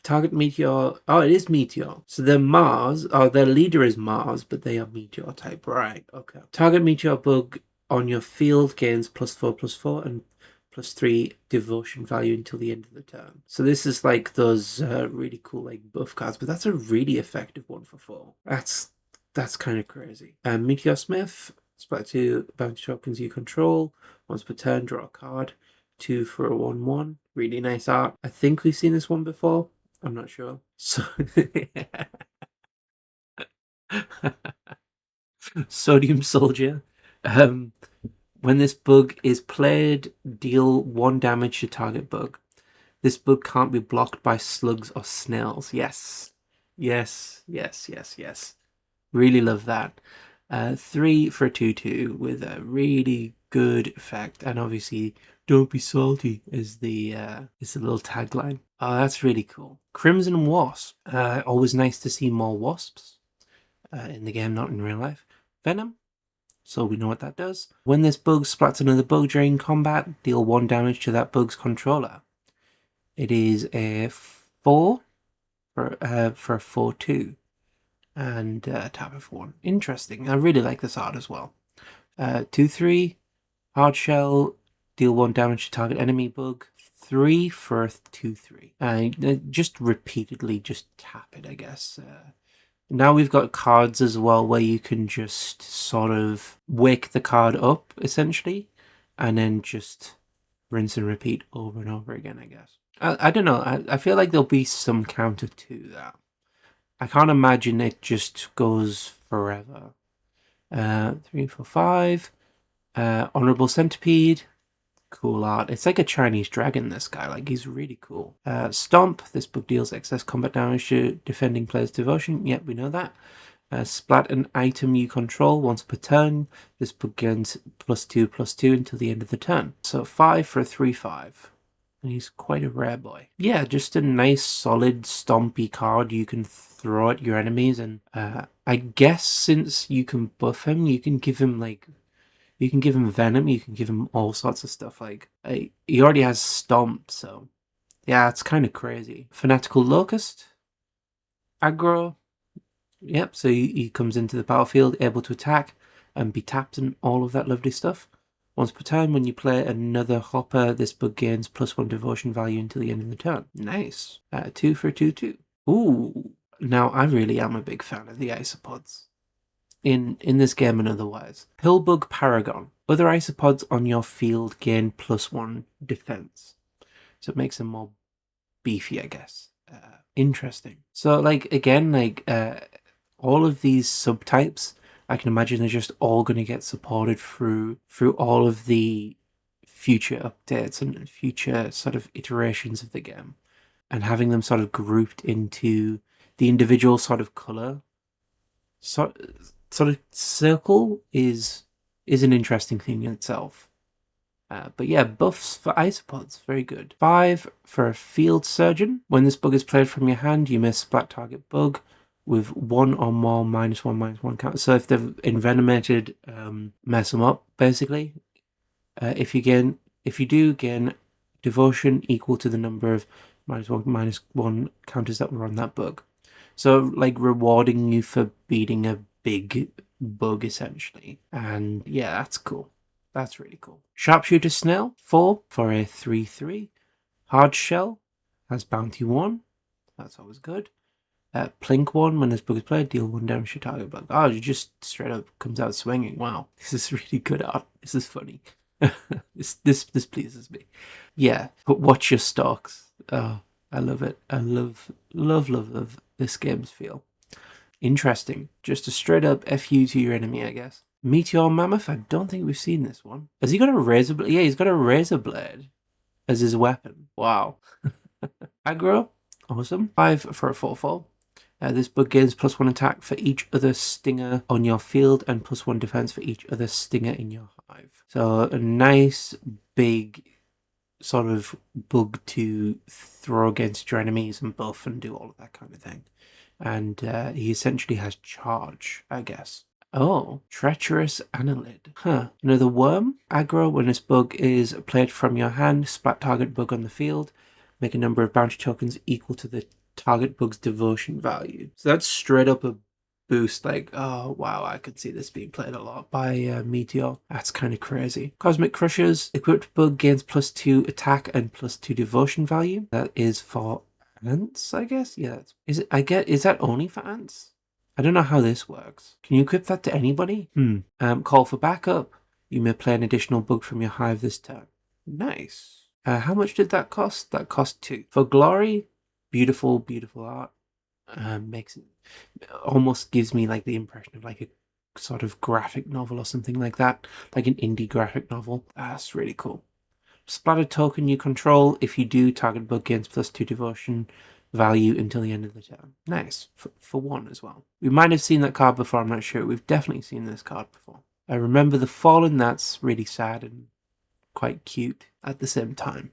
Target Meteor, oh, it is Meteor. So they're Mars, their leader is Mars, but they are Meteor type, right, okay. Target Meteor bug on your field gains +4/+4 and +3 devotion value until the end of the turn. So this is like those really cool like buff cards, but that's a really effective one for 4. That's kind of crazy. Meteor Smith, splat 2 bounty tokens you control. Once per turn, draw a card. 2 for a 1/1. Really nice art. I think we've seen this one before. I'm not sure. So Sodium Soldier. When this bug is played, deal 1 damage to target bug. This bug can't be blocked by slugs or snails. Yes. Yes. Yes. Yes. Yes. Really love that. 3 for a 2/2 with a really good effect, and obviously, "Don't be salty" is the little tagline. Oh, that's really cool. Crimson Wasp. Always nice to see more wasps in the game, not in real life. Venom. So we know what that does. When this bug splats another bug during combat, deal 1 damage to that bug's controller. It is a 4 for a 4/2. And tap of 1. Interesting. I really like this art as well. 2/3, hard shell, deal 1 damage to target enemy bug. 3 for a 2/3. Just repeatedly just tap it, I guess. Now we've got cards as well where you can just sort of wake the card up, essentially, and then just rinse and repeat over and over again, I guess. I don't know. I feel like there'll be some counter to that. I can't imagine it just goes forever. 3, 4, 5. Honorable Centipede. Cool art. It's like a Chinese dragon, this guy. Like, he's really cool. Stomp. This book deals excess combat damage to defending player's devotion. Yep, we know that. Splat an item you control once per turn. This book gains +2/+2 until the end of the turn. So 5 for a 3/5. And he's quite a rare boy. Yeah, just a nice, solid, stompy card you can throw at your enemies. And I guess since you can buff him, you can give him, like, you can give him Venom, you can give him all sorts of stuff. Like, he already has Stomp, so yeah, it's kind of crazy. Fanatical Locust. Aggro. Yep, so he comes into the battlefield, able to attack and be tapped and all of that lovely stuff. Once per turn, when you play another hopper, this bug gains +1 devotion value until the end of the turn. Nice. 2 for a 2/2. Ooh. Now, I really am a big fan of the isopods. In this game and otherwise. Pillbug Paragon. Other isopods on your field gain +1 defense. So it makes them more beefy, I guess. Interesting. So, like, again, like, all of these subtypes, I can imagine they're just all going to get supported through all of the future updates and future sort of iterations of the game, and having them sort of grouped into the individual sort of color sort of circle is an interesting thing in itself. But yeah, buffs for isopods, very good. 5 for a Field Surgeon. When this bug is played from your hand, you may splat target bug with 1 or more -1/-1 count. So if they've envenomated, mess them up, basically. If you do gain devotion equal to the number of -1/-1 counters that were on that bug. So, like, rewarding you for beating a big bug, essentially. And yeah, that's cool. That's really cool. Sharpshooter Snail, 4 for a 3/3. Hard Shell has Bounty 1. That's always good. Plink 1, when this bug is played, deal 1 damage to target bug. Oh, it just straight up comes out swinging. Wow, this is really good art. This is funny. This pleases me. Yeah, but watch your stocks. Oh, I love it. I love this game's feel. Interesting. Just a straight up FU to your enemy, I guess. Meteor Mammoth, I don't think we've seen this one. Has he got a razor blade? Yeah, he's got a razor blade as his weapon. Wow. Aggro, awesome. 5 for a 4/4. This bug gains +1 attack for each other stinger on your field and +1 defense for each other stinger in your hive. So a nice big sort of bug to throw against your enemies and buff and do all of that kind of thing. And he essentially has charge, I guess. Oh, Treacherous Annelid. Huh. Another worm. Aggro, when this bug is played from your hand, splat target bug on the field. Make a number of bounty tokens equal to the target bug's devotion value. So that's straight up a boost. Like, oh, wow, I could see this being played a lot by Meteor. That's kind of crazy. Cosmic Crushers. Equipped bug gains +2 attack and +2 devotion value. That is for ants, I guess? Yeah. Is that only for ants? I don't know how this works. Can you equip that to anybody? Call for backup. You may play an additional bug from your hive this turn. Nice. How much did that cost? That cost 2. For Glory, beautiful, beautiful art. Makes it almost gives me like the impression of like a sort of graphic novel or something like that, like an indie graphic novel. That's really cool. Splatter token you control. If you do, target bug gains +2 devotion value until the end of the turn. Nice. For 1 as well. We might have seen that card before, I'm not sure. We've definitely seen this card before. I remember the Fallen, that's really sad and quite cute at the same time.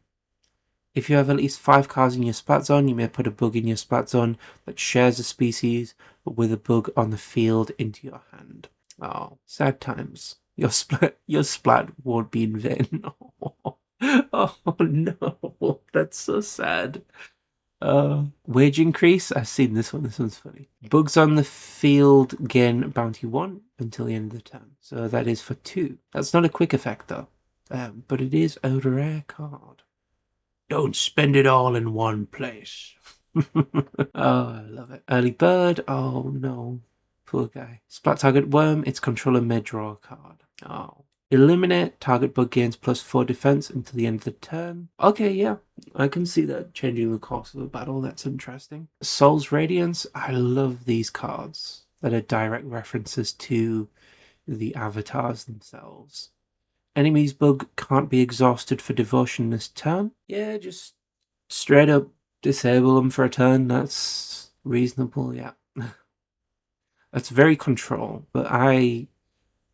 If you have at least 5 cards in your splat zone, you may put a bug in your splat zone that shares a species, but with a bug on the field into your hand. Oh, sad times. Your splat won't be in vain. Oh no, that's so sad. Wage increase. I've seen this one. This one's funny. Bugs on the field gain bounty 1 until the end of the turn. So that is for 2. That's not a quick effect though, but it is a rare card. Don't spend it all in one place. Oh, I love it. Early bird. Oh no, poor guy. Splat target worm. Its controller may draw a card. Oh. Eliminate, target bug gains +4 defense until the end of the turn. Okay, yeah, I can see that changing the course of a battle. That's interesting. Soul's Radiance. I love these cards that are direct references to the avatars themselves. Enemy's bug can't be exhausted for devotion this turn. Yeah, just straight up disable them for a turn. That's reasonable, yeah. That's very control, but I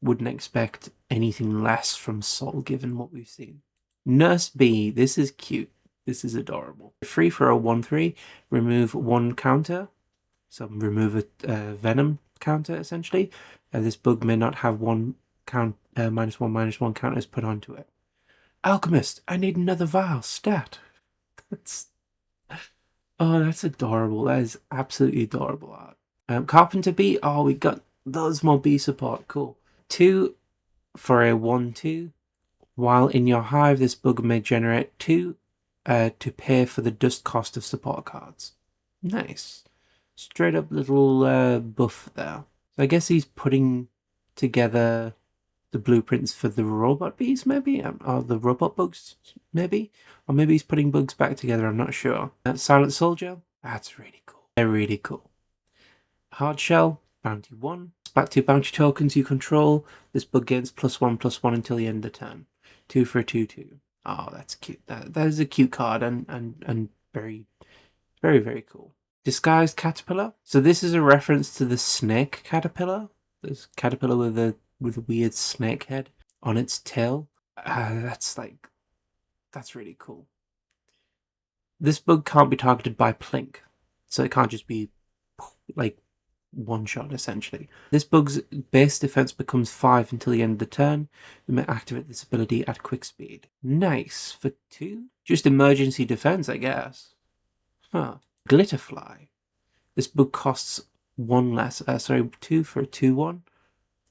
wouldn't expect anything less from Soul given what we've seen. Nurse B, this is cute. This is adorable. Free for a 1/3, remove 1 counter. So remove a Venom counter essentially. This bug may not have -1 counters put onto it. Alchemist, I need another vial stat. That's adorable. That is absolutely adorable art. Carpenter B, we got those more B support. Cool. 2 for a 1/2. While in your hive, this bug may generate 2 to pay for the dust cost of support cards. Nice. Straight up little buff there. So I guess he's putting together the blueprints for the robot bees, maybe? Or the robot bugs, maybe? Or maybe he's putting bugs back together, I'm not sure. Silent Soldier, that's really cool. They're really cool. Hard Shell, bounty 1. Splat 2 bounty tokens you control. This bug gains +1/+1 until the end of the turn. 2 for a 2/2. Oh, that's cute. That is a cute card and very, very, very cool. Disguised Caterpillar. So this is a reference to the snake caterpillar. This caterpillar with a weird snake head on its tail. That's really cool. This bug can't be targeted by Plink, so it can't just be like one shot essentially. This bug's base defense becomes 5 until the end of the turn. You may activate this ability at quick speed. Nice for 2. Just emergency defense, I guess. Huh. Glitterfly. This bug costs 1 less. 2 for a 2/1.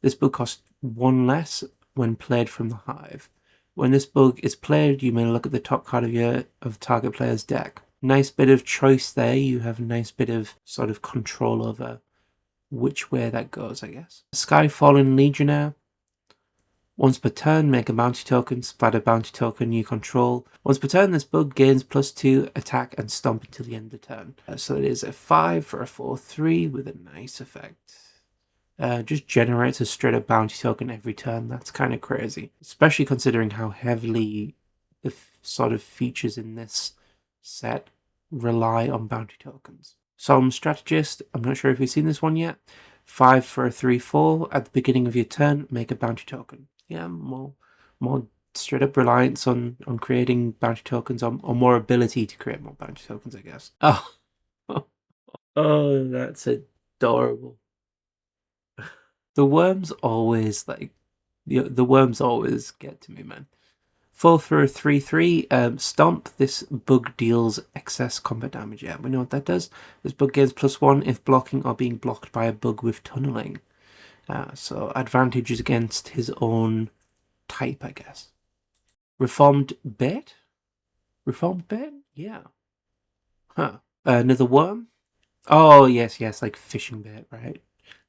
This bug costs 1 less when played from the hive. When this bug is played, you may look at the top card of the target player's deck. Nice bit of choice there. You have a nice bit of sort of control over which way that goes, I guess. Skyfallen Legionnaire. Once per turn, make a bounty token, splat a bounty token you control. Once per turn, this bug gains +2 attack and stomp until the end of the turn. So it is a 5 for a 4/3 with a nice effect. Just generates a straight up bounty token every turn. That's kind of crazy, especially considering how heavily the sort of features in this set rely on bounty tokens. Solemn Strategist, I'm not sure if you've seen this one yet. 5 for a 3/4. At the beginning of your turn, make a bounty token. Yeah, more straight up reliance on creating bounty tokens, or more ability to create more bounty tokens, I guess. Oh, that's adorable. The worms always the worms always get to me, man. 4 for a 3/3. Stomp. This bug deals excess combat damage. Yeah, we know what that does. This bug gains +1 if blocking or being blocked by a bug with tunneling. So advantages against his own type, I guess. Reformed Bait? Reformed Bait? Yeah. Huh. Another worm? Oh, yes, like fishing bait, right?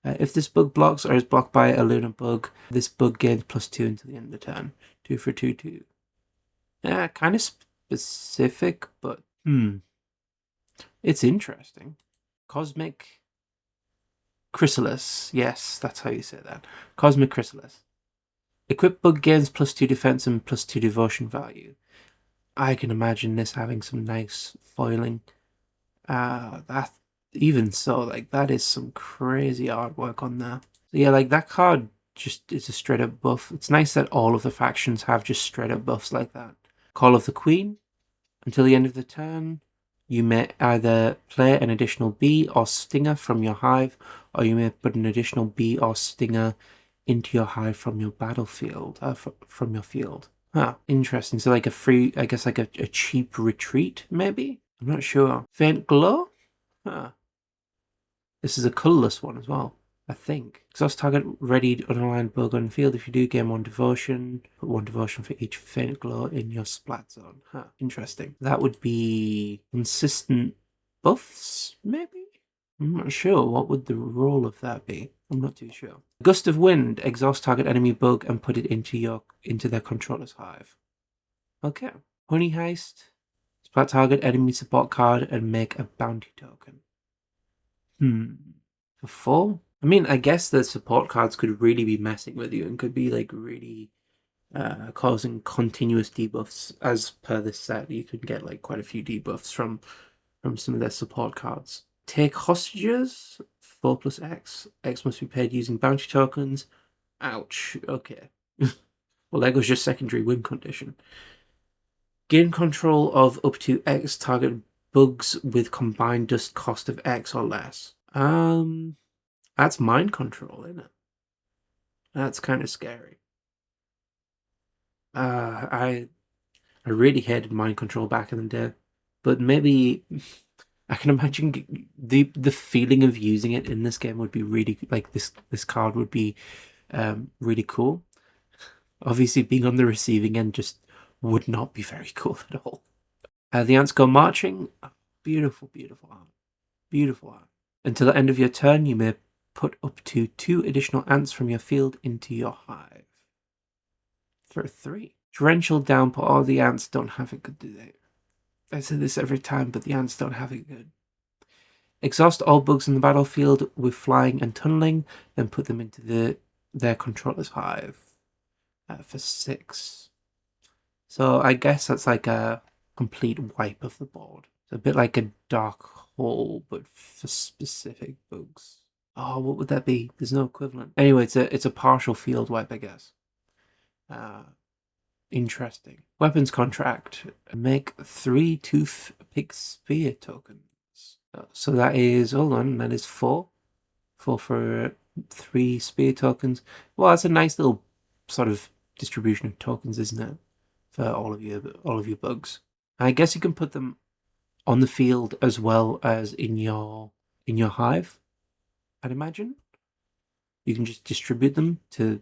If this bug blocks or is blocked by a lunar bug, this bug gains +2 until the end of the turn. 2 for 2/2. Yeah, kind of specific, but it's interesting. Cosmic Chrysalis. Yes, that's how you say that. Cosmic Chrysalis. Equip bug gains +2 defense and +2 devotion value. I can imagine this having some nice foiling. That even so, like that is some crazy artwork on there. So yeah, like that card just is a straight up buff. It's nice that all of the factions have just straight up buffs like that. Call of the Queen. Until the end of the turn, you may either play an additional bee or stinger from your hive, or you may put an additional bee or stinger into your hive from your battlefield, from your field. Huh, interesting. So like a free, I guess like a cheap retreat, maybe? I'm not sure. Faint Glow? Huh. This is a colourless one as well, I think. Exhaust target readied unaligned bug on field. If you do, gain 1 devotion. Put 1 devotion for each faint glow in your splat zone. Huh, interesting. That would be consistent buffs, maybe? I'm not sure. What would the role of that be? I'm not too sure. Gust of Wind. Exhaust target enemy bug and put it into their controller's hive. Okay. Honey Heist. Splat target enemy support card and make a bounty token. For 4? I mean, I guess the support cards could really be messing with you and could be like really causing continuous debuffs. As per this set, you could get like quite a few debuffs from some of their support cards. Take hostages. 4 plus X. X must be paid using bounty tokens. Ouch. Okay. Well, there goes your secondary win condition. Gain control of up to X target bugs with combined dust cost of X or less. That's mind control, isn't it? That's kind of scary. I really hated mind control back in the day, but maybe I can imagine the feeling of using it in this game would be really like this card would be really cool. Obviously, being on the receiving end just would not be very cool at all. The ants go marching. Oh, beautiful, beautiful art. Beautiful art. Until the end of your turn, you may put up to 2 additional ants from your field into your hive. For 3. Torrential downpour. All the ants don't have it good, do they? I say this every time, but the ants don't have it good. Exhaust all bugs in the battlefield with flying and tunneling, then put them into their controller's hive. For 6. So I guess that's like a complete wipe of the board. It's a bit like a dark hole, but for specific bugs. Oh, what would that be? There's no equivalent. Anyway, it's a partial field wipe, I guess. Interesting. Weapons contract. Make 3 tooth pick spear tokens. So that is, hold on, that is 4. 4 for 3 spear tokens. Well, that's a nice little sort of distribution of tokens, isn't it? For all of your bugs. I guess you can put them on the field as well as in your hive, I'd imagine. You can just distribute them to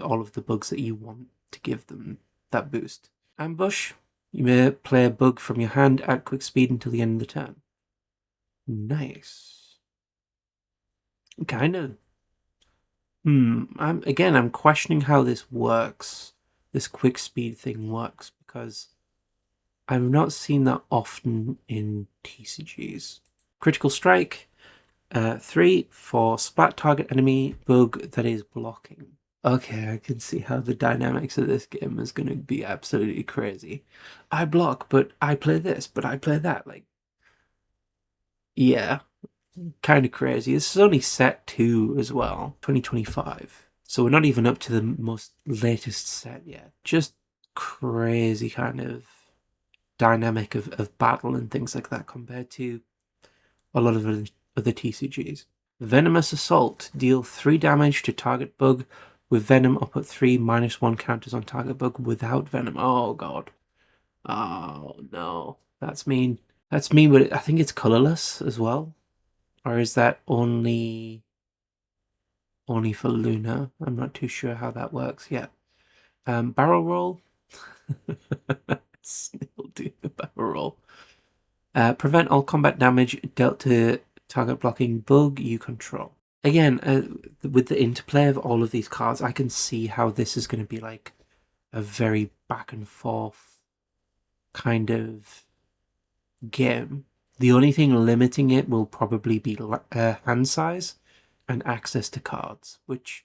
all of the bugs that you want to give them that boost. Ambush. You may play a bug from your hand at quick speed until the end of the turn. Nice. Kind of. I'm questioning how this works. This quick speed thing works because I've not seen that often in TCGs. Critical Strike. 3 for splat target enemy bug that is blocking. Okay, I can see how the dynamics of this game is going to be absolutely crazy. I block, but I play this, but I play that. Like, yeah, kind of crazy. This is only set 2 as well, 2025. So we're not even up to the most latest set yet. Just crazy kind of dynamic of battle and things like that compared to a lot of other TCGs. Venomous Assault. Deal 3 damage to target bug with venom up at 3 -1 counters on target bug without venom. Oh god. Oh no. That's mean. That's mean, but I think it's colorless as well. Or is that only for Luna? I'm not too sure how that works yet. Barrel roll. Still do the barrel roll. Prevent all combat damage dealt to target blocking bug you control. Again, with the interplay of all of these cards, I can see how this is going to be like a very back and forth kind of game. The only thing limiting it will probably be hand size and access to cards, which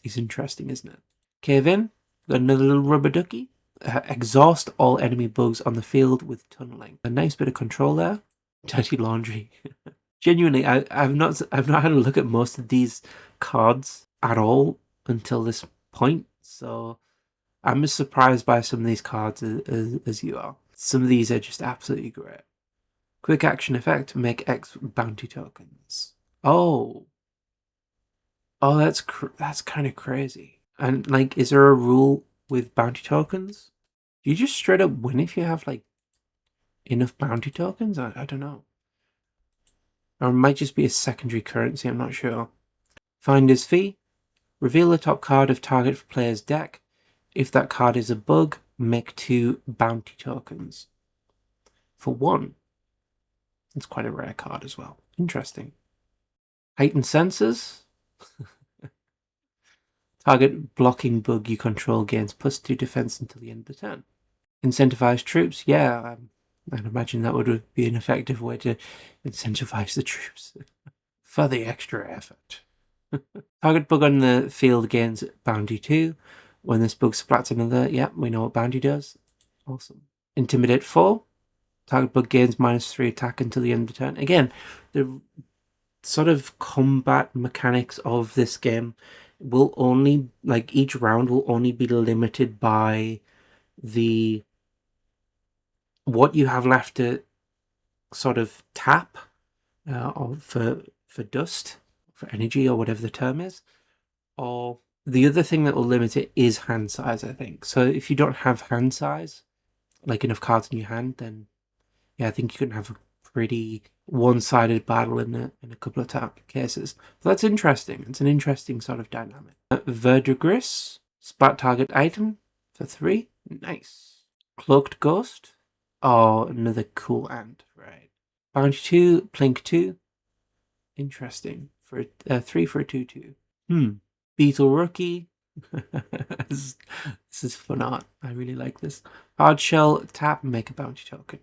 is interesting, isn't it? Cave in, got another little rubber ducky. exhaust all enemy bugs on the field with tunneling. A nice bit of control there. Dirty laundry. Genuinely, I've not had a look at most of these cards at all until this point, so I'm as surprised by some of these cards as you are. Some of these are just absolutely great. Quick action effect, make X bounty tokens. Oh, that's kind of crazy. And like, is there a rule with bounty tokens? Do you just straight up win if you have like enough bounty tokens? I don't know. Or it might just be a secondary currency, I'm not sure. Finder's fee. Reveal the top card of target player's deck. If that card is a bug, make 2 bounty tokens. For 1. It's quite a rare card as well. Interesting. Heightened Senses. Target blocking bug you control gains +2 defense until the end of the turn. Incentivize troops. Yeah, I'd imagine that would be an effective way to incentivize the troops for the extra effort. Target bug on the field gains bounty 2. When this bug splats another, yeah, we know what bounty does. Awesome. Intimidate 4. Target bug gains -3 attack until the end of the turn. Again, the sort of combat mechanics of this game will only, like, each round will only be limited by the what you have left to sort of tap for dust, for energy, or whatever the term is. Or the other thing that will limit it is hand size, I think. So if you don't have hand size, like enough cards in your hand, then yeah, I think you can have a pretty one-sided battle in a couple of cases. But that's interesting. It's an interesting sort of dynamic. Verdigris, splat target item for 3. Nice. Cloaked Ghost. Oh, another cool ant, right. Bounty 2, Plink 2. Interesting. For 3 for a 2/2. Beetle Rookie. This is fun art. I really like this. Hard Shell, tap, make a bounty token.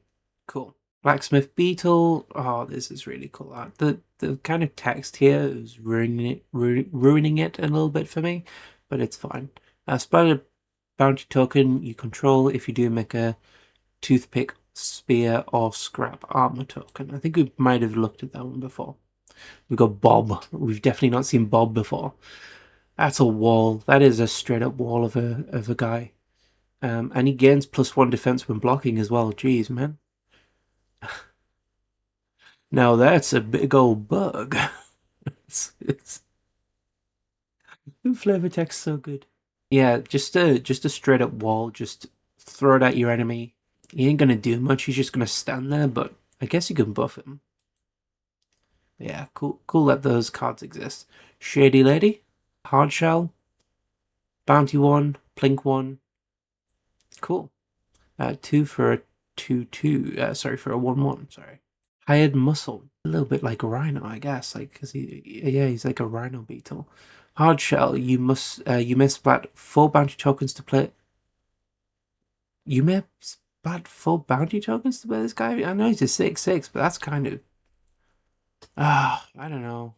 Cool. Blacksmith Beetle. Oh, this is really cool art. The kind of text here is ruining it a little bit for me, but it's fine. Splattered bounty token you control. If you do, make a toothpick, spear, or scrap armor token. I think we might have looked at that one before. We've got Bob. We've definitely not seen Bob before. That's a wall. That is a straight up wall of a guy. And he gains +1 defense when blocking as well. Jeez, man. Now that's a big old bug. The flavor text so good. Yeah, just a straight up wall. Just throw it at your enemy. He ain't gonna do much. He's just gonna stand there. But I guess you can buff him. Yeah, cool that those cards exist. Shady Lady, Hard Shell, Bounty 1, Plink 1. Cool. 2 for a 2/2. Sorry, for a 1/1. Sorry. Hired Muscle. A little bit like a rhino, I guess. Like, because he's like a rhino beetle. Hard Shell. You may splat 4 bounty tokens to play. You may splat 4 bounty tokens to play this guy. I know he's a 6/6, but that's kind of. I don't know.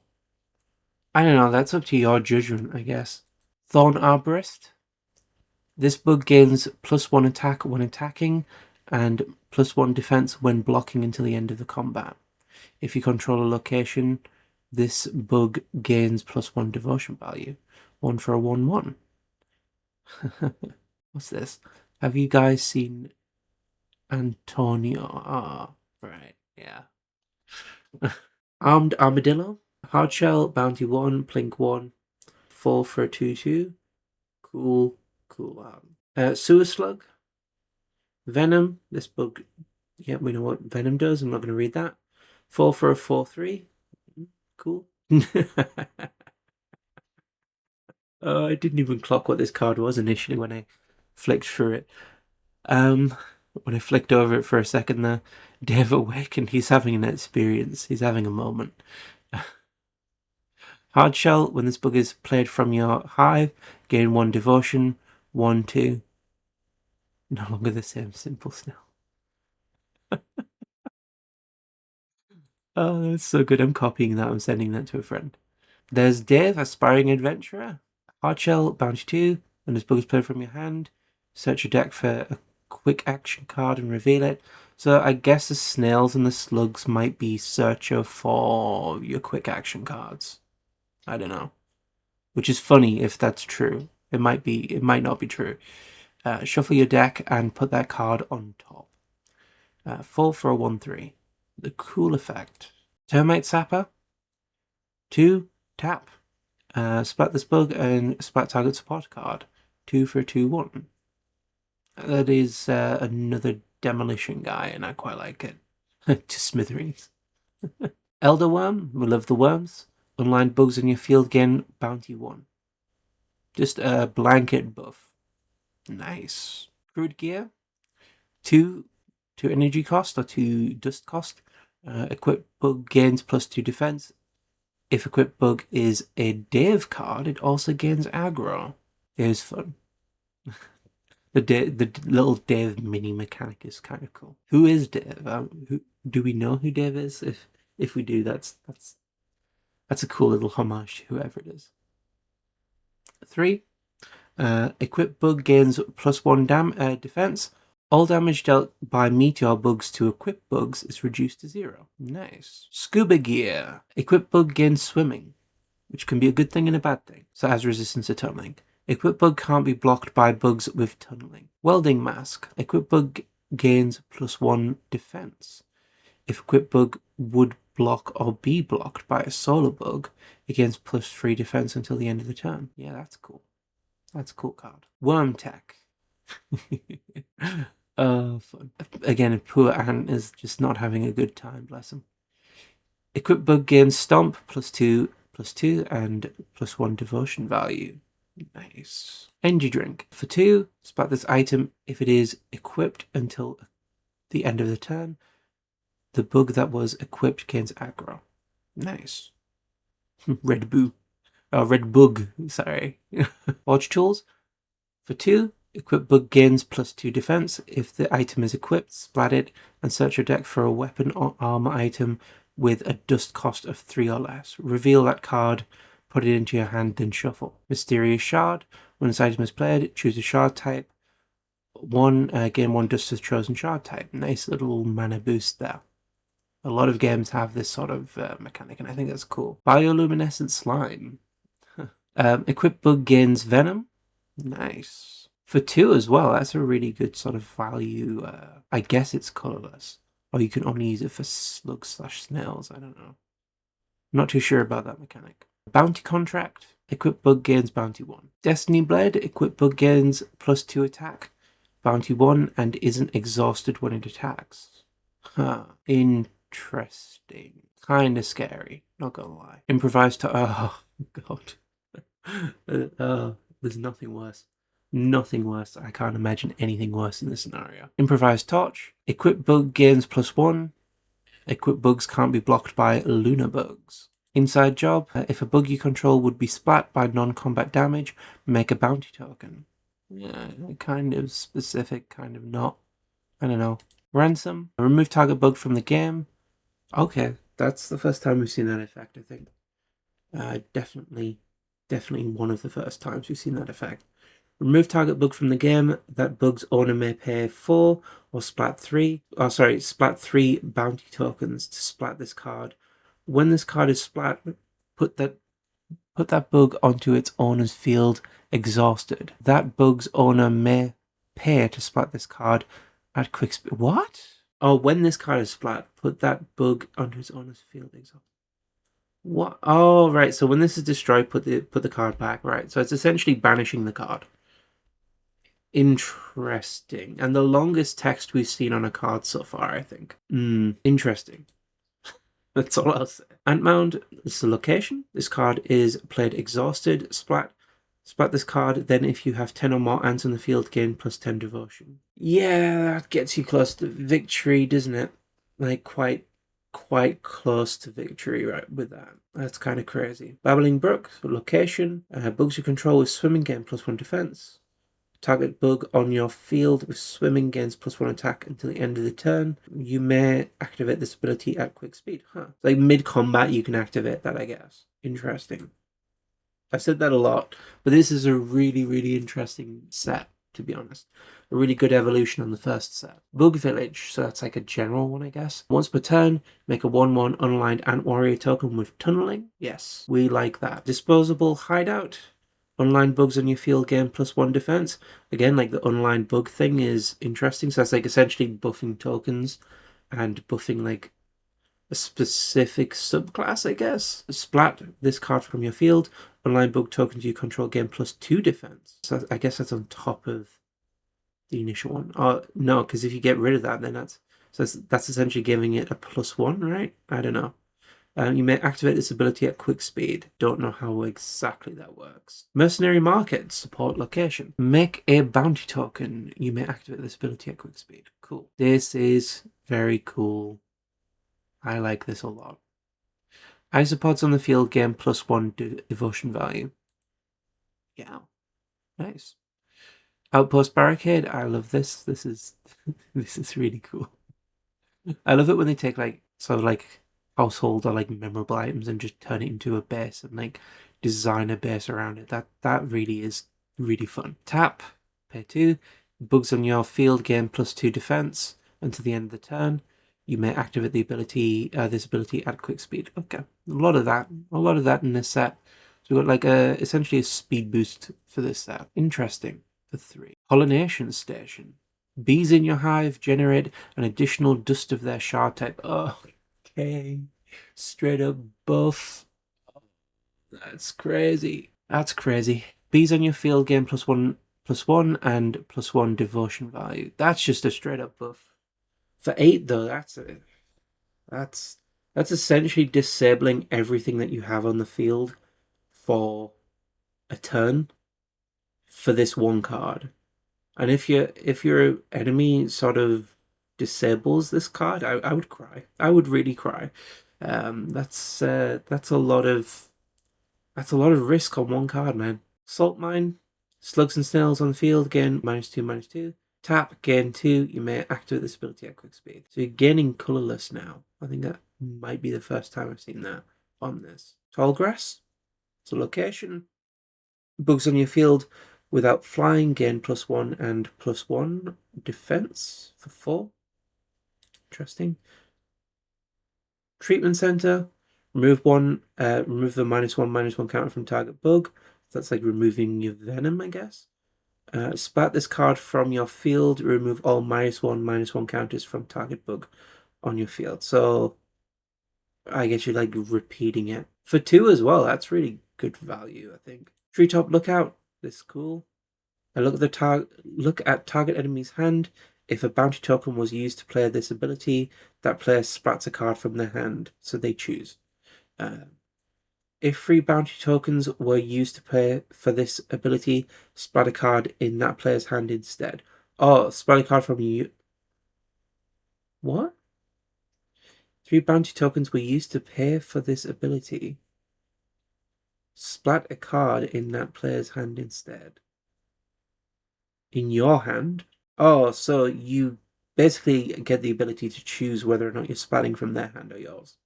That's up to your judgment, I guess. Thorn Arborist. This bug gains +1 attack when attacking and +1 defense when blocking until the end of the combat. If you control a location, this bug gains +1 devotion value. 1 for a 1/1. What's this? Have you guys seen Antonio? Ah, right, yeah. Armed Armadillo. Hardshell, Bounty 1, Plink 1. 4 for a 2/2. Cool. Sewer Slug. Venom. This bug. Yeah, we know what Venom does. I'm not going to read that. 4 for a 4/3. Cool. I didn't even clock what this card was initially when I flicked through it. When I flicked over it for a second there, Dave awakened. He's having an experience. He's having a moment. Hard Shell. When this bug is played from your hive, gain 1 devotion. 1, 2. No longer the same. Simple Snail. Oh, that's so good. I'm copying that. I'm sending that to a friend. There's Dave, Aspiring Adventurer. Hardshell, Bounty 2. When this bug is played from your hand, Search your deck for a quick action card and reveal it. So I guess the snails and the slugs might be searcher for your quick action cards. I don't know. Which is funny if that's true. It might not be true. Shuffle your deck and put that card on top. 4 for a 1/3. The cool effect. Termite Sapper. 2, tap. Splat this bug and splat target support card. 2 for a 2/1. That is another demolition guy, and I quite like it. To smithereens. Elder Worm, we love the worms. Unlined bugs in your field gain bounty 1. Just a blanket buff. Nice. Crude Gear. 2 energy cost or 2 dust cost. Equip bug gains +2 defense. If equip bug is a Dave card, it also gains aggro. Dave's fun. The little Dave mini mechanic is kind of cool. Who is Dave? Who do we know who Dave is? If we do, that's a cool little homage to whoever it is. 3. Equip bug gains +1 defense. All damage dealt by meteor bugs to equip bugs is reduced to 0. Nice. Scuba Gear. Equip bug gains swimming, which can be a good thing and a bad thing. So it has resistance to tunneling. Equip bug can't be blocked by bugs with tunneling. Welding Mask. Equip bug gains +1 defense. If equip bug would block or be blocked by a solar bug, it gains +3 defense until the end of the turn. Yeah, that's cool. That's a cool card. Worm Tech. Fun. Again, poor Ant is just not having a good time, bless him. Equip bug gains Stomp +2 and +1 devotion value. Nice. Energy Drink. For 2, splat this item if it is equipped until the end of the turn. The bug that was equipped gains aggro. Nice. Red Bug, sorry. Forge Tools. For 2, equip bug gains +2 defense. If the item is equipped, splat it and search your deck for a weapon or armor item with a dust cost of 3 or less. Reveal that card, put it into your hand, then shuffle. Mysterious Shard. When this item is played, choose a shard type. Gain 1 dust as chosen shard type. Nice little mana boost there. A lot of games have this sort of mechanic, and I think that's cool. Bioluminescent Slime. Equip bug gains Venom. Nice. For 2 as well, that's a really good sort of value. I guess it's colorless. Or you can only use it for slugs/snails, I don't know. Not too sure about that mechanic. Bounty Contract. Equip bug gains bounty 1. Destiny Blade. Equip bug gains +2 attack. Bounty 1 and isn't exhausted when it attacks. Interesting. Kinda scary, not gonna lie. Improvised oh god. There's nothing worse. Nothing worse. I can't imagine anything worse in this scenario. Improvised Torch. Equip bug gains +1. Equip bugs can't be blocked by Lunar bugs. Inside Job. If a bug you control would be splat by non-combat damage, make a bounty token. Yeah, kind of specific, kind of not. I don't know. Ransom. Remove target bug from the game. Okay, that's the first time we've seen that effect, I think. Definitely one of the first times we've seen that effect. Remove target bug from the game. That bug's owner may pay 4 or splat 3 bounty tokens to splat this card. When this card is splat, put that bug onto its owner's field exhausted. That bug's owner may pay to splat this card at quick speed. What? Oh, when this card is splat, put that bug onto its owner's field exhausted. What? Oh, right. So when this is destroyed, put the card back. Right. So it's essentially banishing the card. Interesting. And the longest text we've seen on a card so far, I think. Interesting. That's all I'll say. Antmound is the location. This card is played exhausted. Splat this card. Then if you have 10 or more ants on the field, gain +10 devotion. Yeah, that gets you close to victory, doesn't it? Like quite close to victory, right, with that. That's kind of crazy. Babbling Brook, location. Bugs you control with swimming gain +1 defense. Target bug on your field with swimming gains +1 attack until the end of the turn. You may activate this ability at quick speed. Like mid-combat you can activate that, I guess. Interesting. I've said that a lot, but this is a really, really interesting set to be honest. A really good evolution on the first set. Bug Village, so that's like a general one, I guess. Once per turn, make a 1/1 unaligned Ant Warrior token with tunneling. Yes, we like that. Disposable Hideout. Unlined bugs on your field gain +1 defense. Again, like the unlined bug thing is interesting. So that's like essentially buffing tokens and buffing like a specific subclass, I guess. Splat this card from your field. Unlined bug tokens you control gain +2 defense. So I guess that's on top of the initial one. Oh no, because if you get rid of that, then that's essentially giving it a +1, right? I don't know. You may activate this ability at quick speed. Don't know how exactly that works. Mercenary Market, support location. Make a bounty token. You may activate this ability at quick speed. Cool. This is very cool. I like this a lot. Isopods on the field gain +1 devotion value. Yeah. Nice. Outpost Barricade. I love this. This is this is really cool. I love it when they take like sort of like household or like memorable items and just turn it into a base and like design a base around it. That really is really fun. Tap, pay 2. Bugs on your field gain +2 defense until the end of the turn. You may activate the ability, this ability at quick speed. Okay, a lot of that in this set. So we've got like essentially a speed boost for this set. Interesting. For 3. Pollination Station. Bees in your hive generate an additional dust of their shard type. Oh, okay. Straight up buff. That's crazy. That's crazy. Bees on your field gain +1 and +1 devotion value. That's just a straight up buff. For 8 though, that's essentially disabling everything that you have on the field for a turn for this one card. And if your enemy sort of disables this card, I would cry. I would really cry. That's a lot of risk on one card, man. Salt Mine, slugs and snails on the field, gain -2/-2. Tap, gain 2. You may activate this ability at quick speed. So you're gaining colorless now. I think that might be the first time I've seen that on this. Tall grass. It's a location. Bugs on your field without flying gain +1 and +1 defense for 4. Interesting. Treatment Center. Remove the -1/-1 counter from target bug. That's like removing your venom, I guess. Spat this card from your field. Remove all -1/-1 counters from target bug on your field. So I guess you're like repeating it for 2 as well. That's really good value, I think. Treetop Lookout. This is cool. Look at target enemy's hand. If a bounty token was used to play this ability, that player sprats a card from their hand, so they choose. If 3 bounty tokens were used to play for this ability, splat a card in that player's hand instead. Oh, splat a card from you. What? 3 bounty tokens were used to pay for this ability. Splat a card in that player's hand instead. In your hand? Oh, so you basically get the ability to choose whether or not you're splatting from their hand or yours.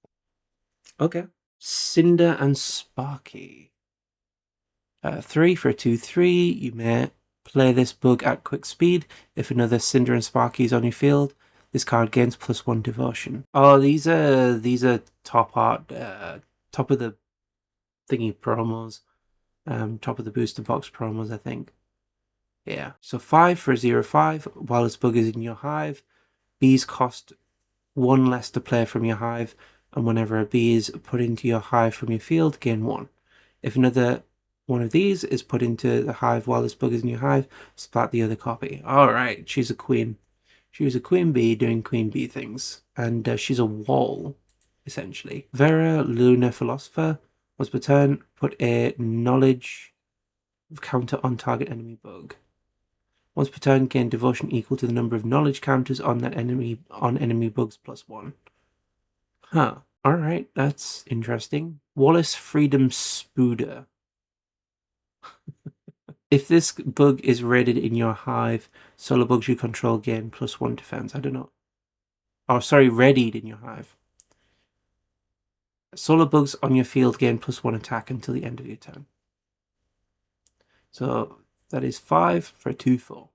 Okay. Cinder and Sparky. 3 for a 2/3. You may play this bug at quick speed. If another Cinder and Sparky is on your field, this card gains +1 devotion. Oh, these are top art, top of the thingy promos, top of the booster box promos, I think. Yeah. So 5 for a 0/5. While this bug is in your hive, bees cost 1 less to play from your hive, and whenever a bee is put into your hive from your field, gain 1. If another one of these is put into the hive while this bug is in your hive, splat the other copy. Alright, she's a queen. She was a queen bee doing queen bee things, and she's a wall, essentially. Vera, Lunar Philosopher, was per turn, put a knowledge counter on target enemy bug. Once per turn, gain devotion equal to the number of knowledge counters on that enemy bugs +1. Huh. Alright, that's interesting. Wallace Freedom Spooder. If this bug is raided in your hive, solo bugs you control gain +1 defense. I don't know. Oh, sorry, readied in your hive. Solo bugs on your field gain +1 attack until the end of your turn. So that is 5 for a 2/4.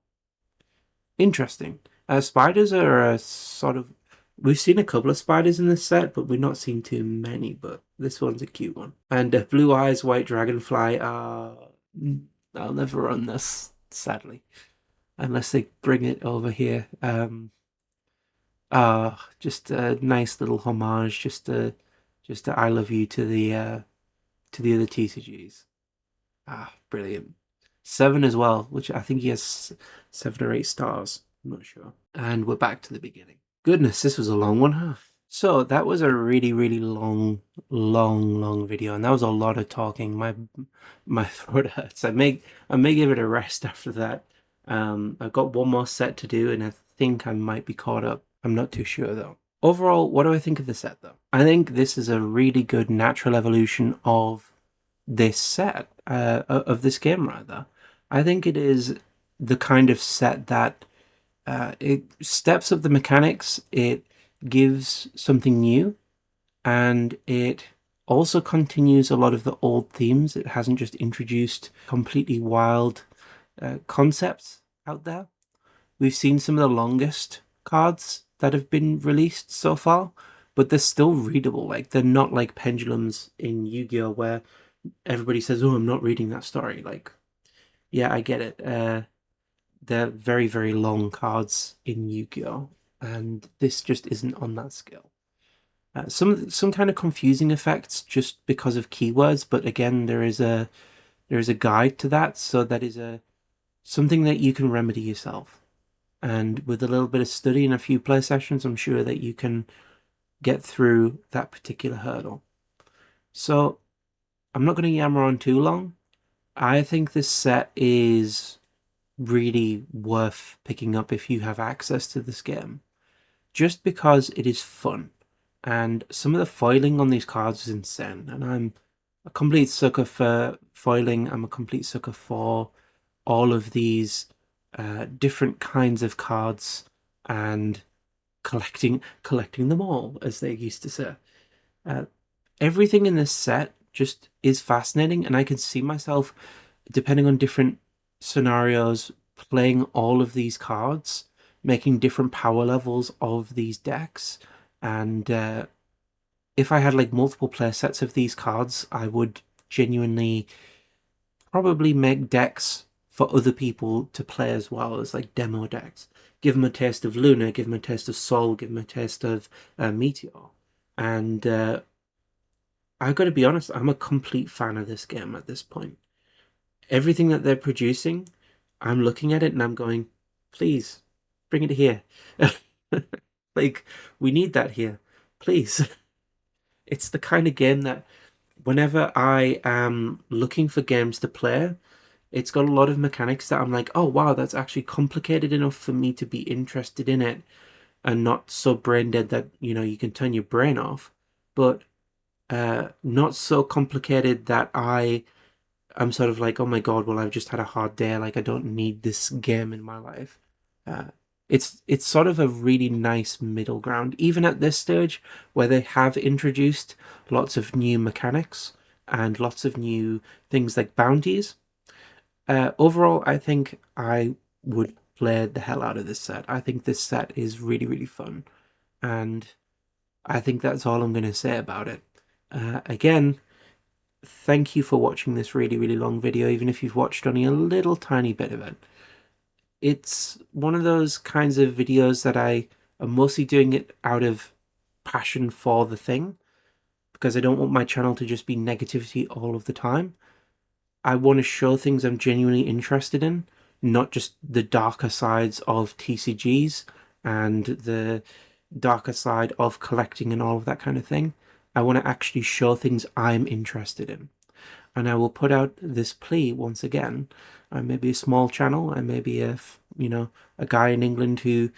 Interesting. Spiders are a sort of. We've seen a couple of spiders in this set, but we've not seen too many. But this one's a cute one. And Blue Eyes White Dragonfly. I'll never run this, sadly, unless they bring it over here. Just a nice little homage, just a I love you to the other TCGs. Brilliant. 7 as well, which I think he has 7 or 8 stars. I'm not sure. And we're back to the beginning. Goodness, this was a long one, huh? So that was a really, really long video, and that was a lot of talking. My throat hurts. I may give it a rest after that. I've got one more set to do, and I think I might be caught up. I'm not too sure though. Overall, what do I think of the set though? I think this is a really good natural evolution of this set, of this game rather. I think it is the kind of set that it steps up the mechanics, it gives something new, and it also continues a lot of the old themes. It hasn't just introduced completely wild concepts out there. We've seen some of the longest cards that have been released so far, but they're still readable. Like, they're not like pendulums in Yu-Gi-Oh! Where everybody says, "Oh, I'm not reading that story." Like, yeah, I get it. They're very, very long cards in Yu-Gi-Oh! And this just isn't on that scale. Some kind of confusing effects just because of keywords, but again, there is a guide to that, so that is something that you can remedy yourself. And with a little bit of study and a few play sessions, I'm sure that you can get through that particular hurdle. So I'm not going to yammer on too long. I think this set is really worth picking up if you have access to this game, just because it is fun. And some of the foiling on these cards is insane. And I'm a complete sucker for foiling. I'm a complete sucker for all of these different kinds of cards and collecting them all, as they used to say. Everything in this set just is fascinating, and I can see myself, depending on different scenarios, playing all of these cards, making different power levels of these decks, and if I had like multiple play sets of these cards, I would genuinely probably make decks for other people to play as well, as like demo decks. Give them a taste of Luna, give them a taste of Sol, give them a taste of Meteor. And I've got to be honest, I'm a complete fan of this game at this point. Everything that they're producing, I'm looking at it and I'm going, please, bring it here. Like, we need that here. Please. It's the kind of game that whenever I am looking for games to play, it's got a lot of mechanics that I'm like, oh wow, that's actually complicated enough for me to be interested in it, and not so brain dead that, you know, you can turn your brain off, but not so complicated that I'm sort of like, oh my god, well, I've just had a hard day, like I don't need this game in my life. Uh, it's sort of a really nice middle ground, even at this stage where they have introduced lots of new mechanics and lots of new things like bounties. Overall, I think I would play the hell out of this set. I think this set is really, really fun, and I think that's all I'm going to say about it. Again, thank you for watching this really, really long video, even if you've watched only a little tiny bit of it. It's one of those kinds of videos that I am mostly doing it out of passion for the thing, because I don't want my channel to just be negativity all of the time. I want to show things I'm genuinely interested in, not just the darker sides of TCGs and the darker side of collecting and all of that kind of thing. I want to actually show things I'm interested in. And I will put out this plea once again. I may be a small channel. I may be a guy in England who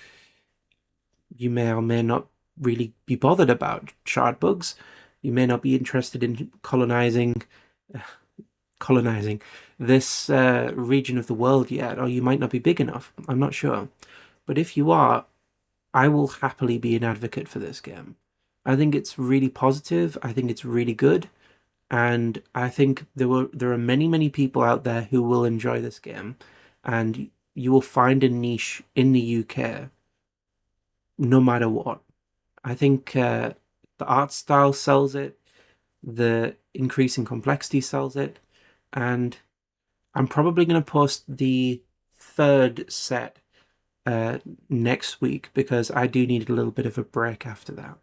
you may or may not really be bothered about shard bugs. You may not be interested in colonizing this region of the world yet, or you might not be big enough. I'm not sure. But if you are, I will happily be an advocate for this game. I think it's really positive. I think it's really good. And I think there are many, many people out there who will enjoy this game. And you will find a niche in the UK no matter what. I think the art style sells it, the increasing complexity sells it, and I'm probably going to post the third set next week, because I do need a little bit of a break after that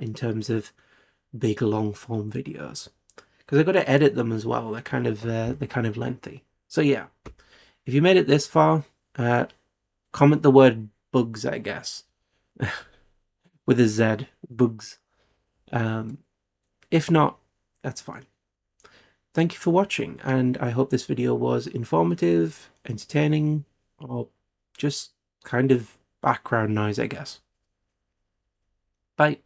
in terms of big long form videos, because I've got to edit them as well. They're kind of lengthy. So yeah, if you made it this far, comment the word bugs, I guess, with a Z, bugs. If not, that's fine. Thank you for watching, and I hope this video was informative, entertaining, or just kind of background noise, I guess. Bye.